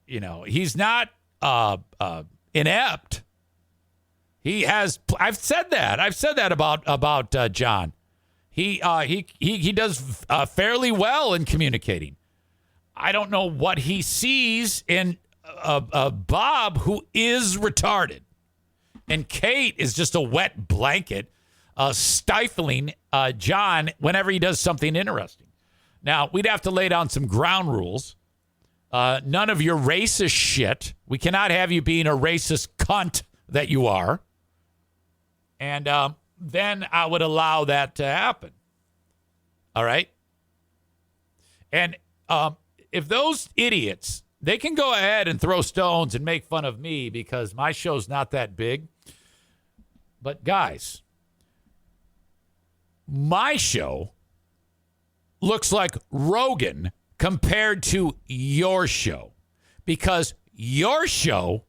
he's not inept. He has. I've said that about John. He does fairly well in communicating. I don't know what he sees in Bob, who is retarded, and Kate is just a wet blanket, stifling John whenever he does something interesting. Now, we'd have to lay down some ground rules. None of your racist shit. We cannot have you being a racist cunt that you are. And then I would allow that to happen. All right? And if those idiots, they can go ahead and throw stones and make fun of me because my show's not that big. But guys, my show looks like Rogan compared to your show, because your show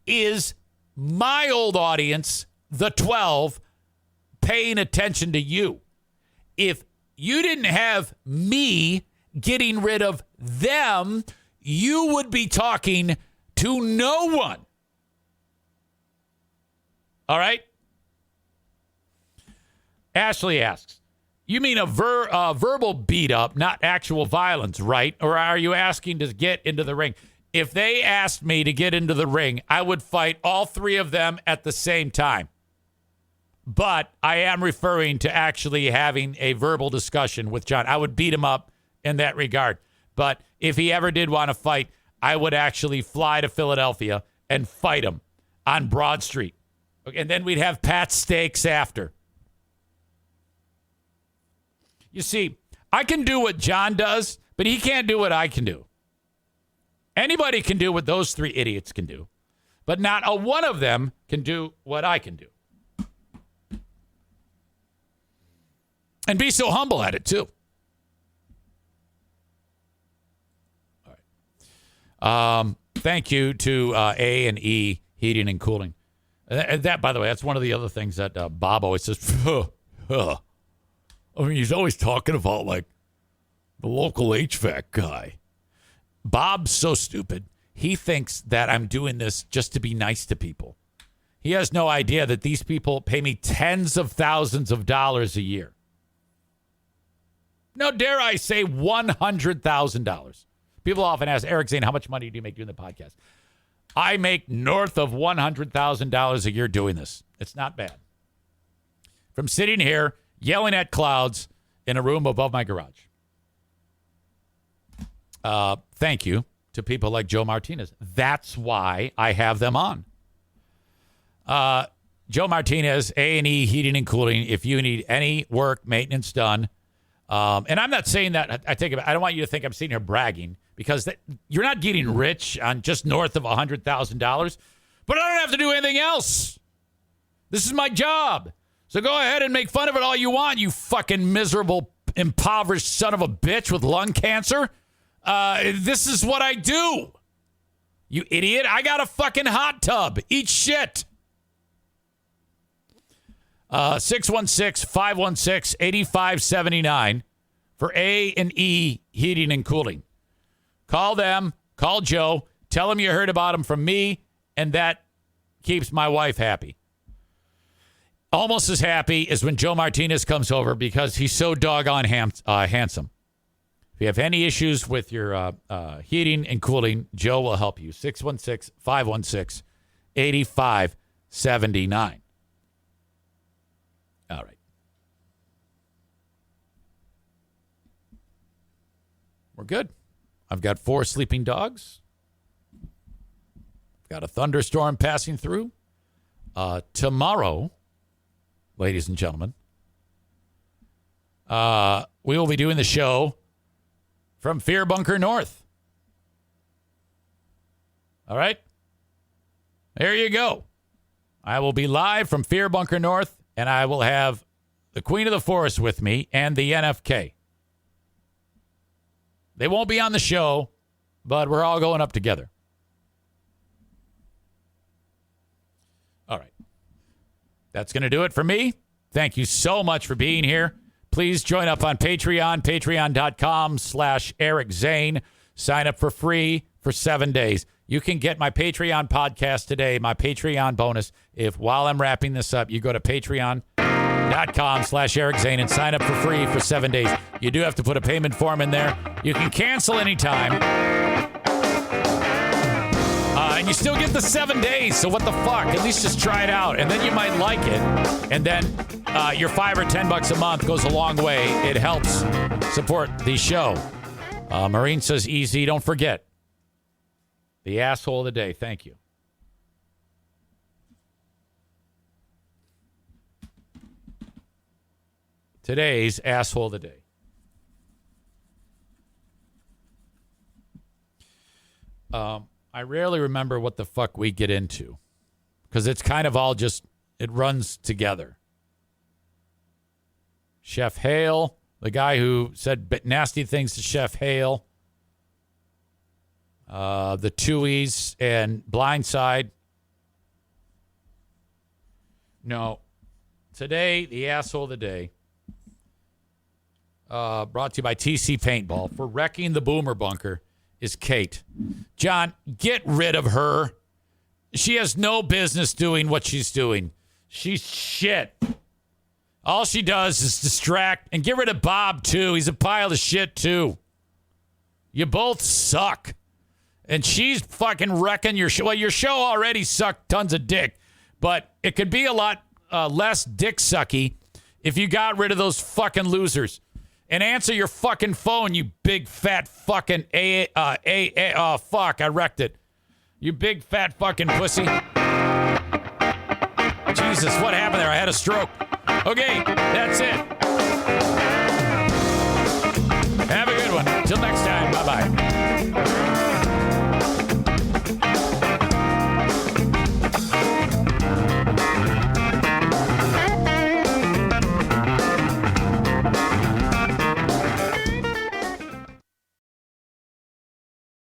is my old audience, the 12, paying attention to you. If you didn't have me getting rid of them, you would be talking to no one. All right? Ashley asks, you mean a verbal beat up, not actual violence, right? Or are you asking to get into the ring? If they asked me to get into the ring, I would fight all three of them at the same time. But I am referring to actually having a verbal discussion with John. I would beat him up in that regard. But if he ever did want to fight, I would actually fly to Philadelphia and fight him on Broad Street. And then we'd have Pat steaks after. You see, I can do what John does, but he can't do what I can do. Anybody can do what those three idiots can do, but not a one of them can do what I can do. And be so humble at it, too. All right. Thank you to A&E Heating and Cooling. That, by the way, that's one of the other things that Bob always says. I mean, he's always talking about, like, the local HVAC guy. Bob's so stupid. He thinks that I'm doing this just to be nice to people. He has no idea that these people pay me tens of thousands of dollars a year. No, dare I say $100,000. People often ask, Eric Zane, how much money do you make doing the podcast? I make north of $100,000 a year doing this. It's not bad. From sitting here yelling at clouds in a room above my garage. Thank you to people like Joe Martinez. That's why I have them on. Joe Martinez, A&E Heating and Cooling. If you need any work, maintenance done. And I'm not saying that. I don't want you to think I'm sitting here bragging, because you're not getting rich on just north of $100,000. But I don't have to do anything else. This is my job. So go ahead and make fun of it all you want, you fucking miserable, impoverished son of a bitch with lung cancer. This is what I do. You idiot. I got a fucking hot tub. Eat shit. 616-516-8579 for A&E Heating and Cooling. Call them. Call Joe. Tell them you heard about him from me, and that keeps my wife happy. Almost as happy as when Joe Martinez comes over, because he's so doggone handsome. If you have any issues with your heating and cooling, Joe will help you. 616-516-8579. All right. We're good. I've got 4 sleeping dogs. I've got a thunderstorm passing through. Tomorrow, ladies and gentlemen, we will be doing the show from Fear Bunker North. All right? There you go. I will be live from Fear Bunker North, and I will have the Queen of the Forest with me and the NFK. They won't be on the show, but we're all going up together. All right. That's going to do it for me. Thank you so much for being here. Please join up on Patreon, patreon.com/Eric Zane. Sign up for free for 7 days. You can get my Patreon podcast today, my Patreon bonus. If while I'm wrapping this up, you go to patreon.com/Eric Zane and sign up for free for 7 days. You do have to put a payment form in there. You can cancel anytime. And you still get the 7 days, so what the fuck? At least just try it out, and then you might like it. And then your $5 or $10 a month goes a long way. It helps support the show. Maureen says, easy. Don't forget, the asshole of the day. Thank you. Today's asshole of the day. I rarely remember what the fuck we get into, because it's kind of all just, it runs together. Chef Hale, the guy who said nasty things to Chef Hale, the Tuies and Blindside. No. Today, the asshole of the day, brought to you by TC Paintball for wrecking the Boomer Bunker, is Kate. John, get rid of her. She has no business doing what she's doing. She's shit. All she does is distract. And get rid of Bob, too. He's a pile of shit, too. You both suck. And she's fucking wrecking your show. Well, your show already sucked tons of dick. But it could be a lot less dick sucky if you got rid of those fucking losers. And answer your fucking phone, you big fat fucking fuck, I wrecked it. You big fat fucking pussy. Jesus, what happened there? I had a stroke. Okay, that's it. Have a good one. Till next time. Bye-bye.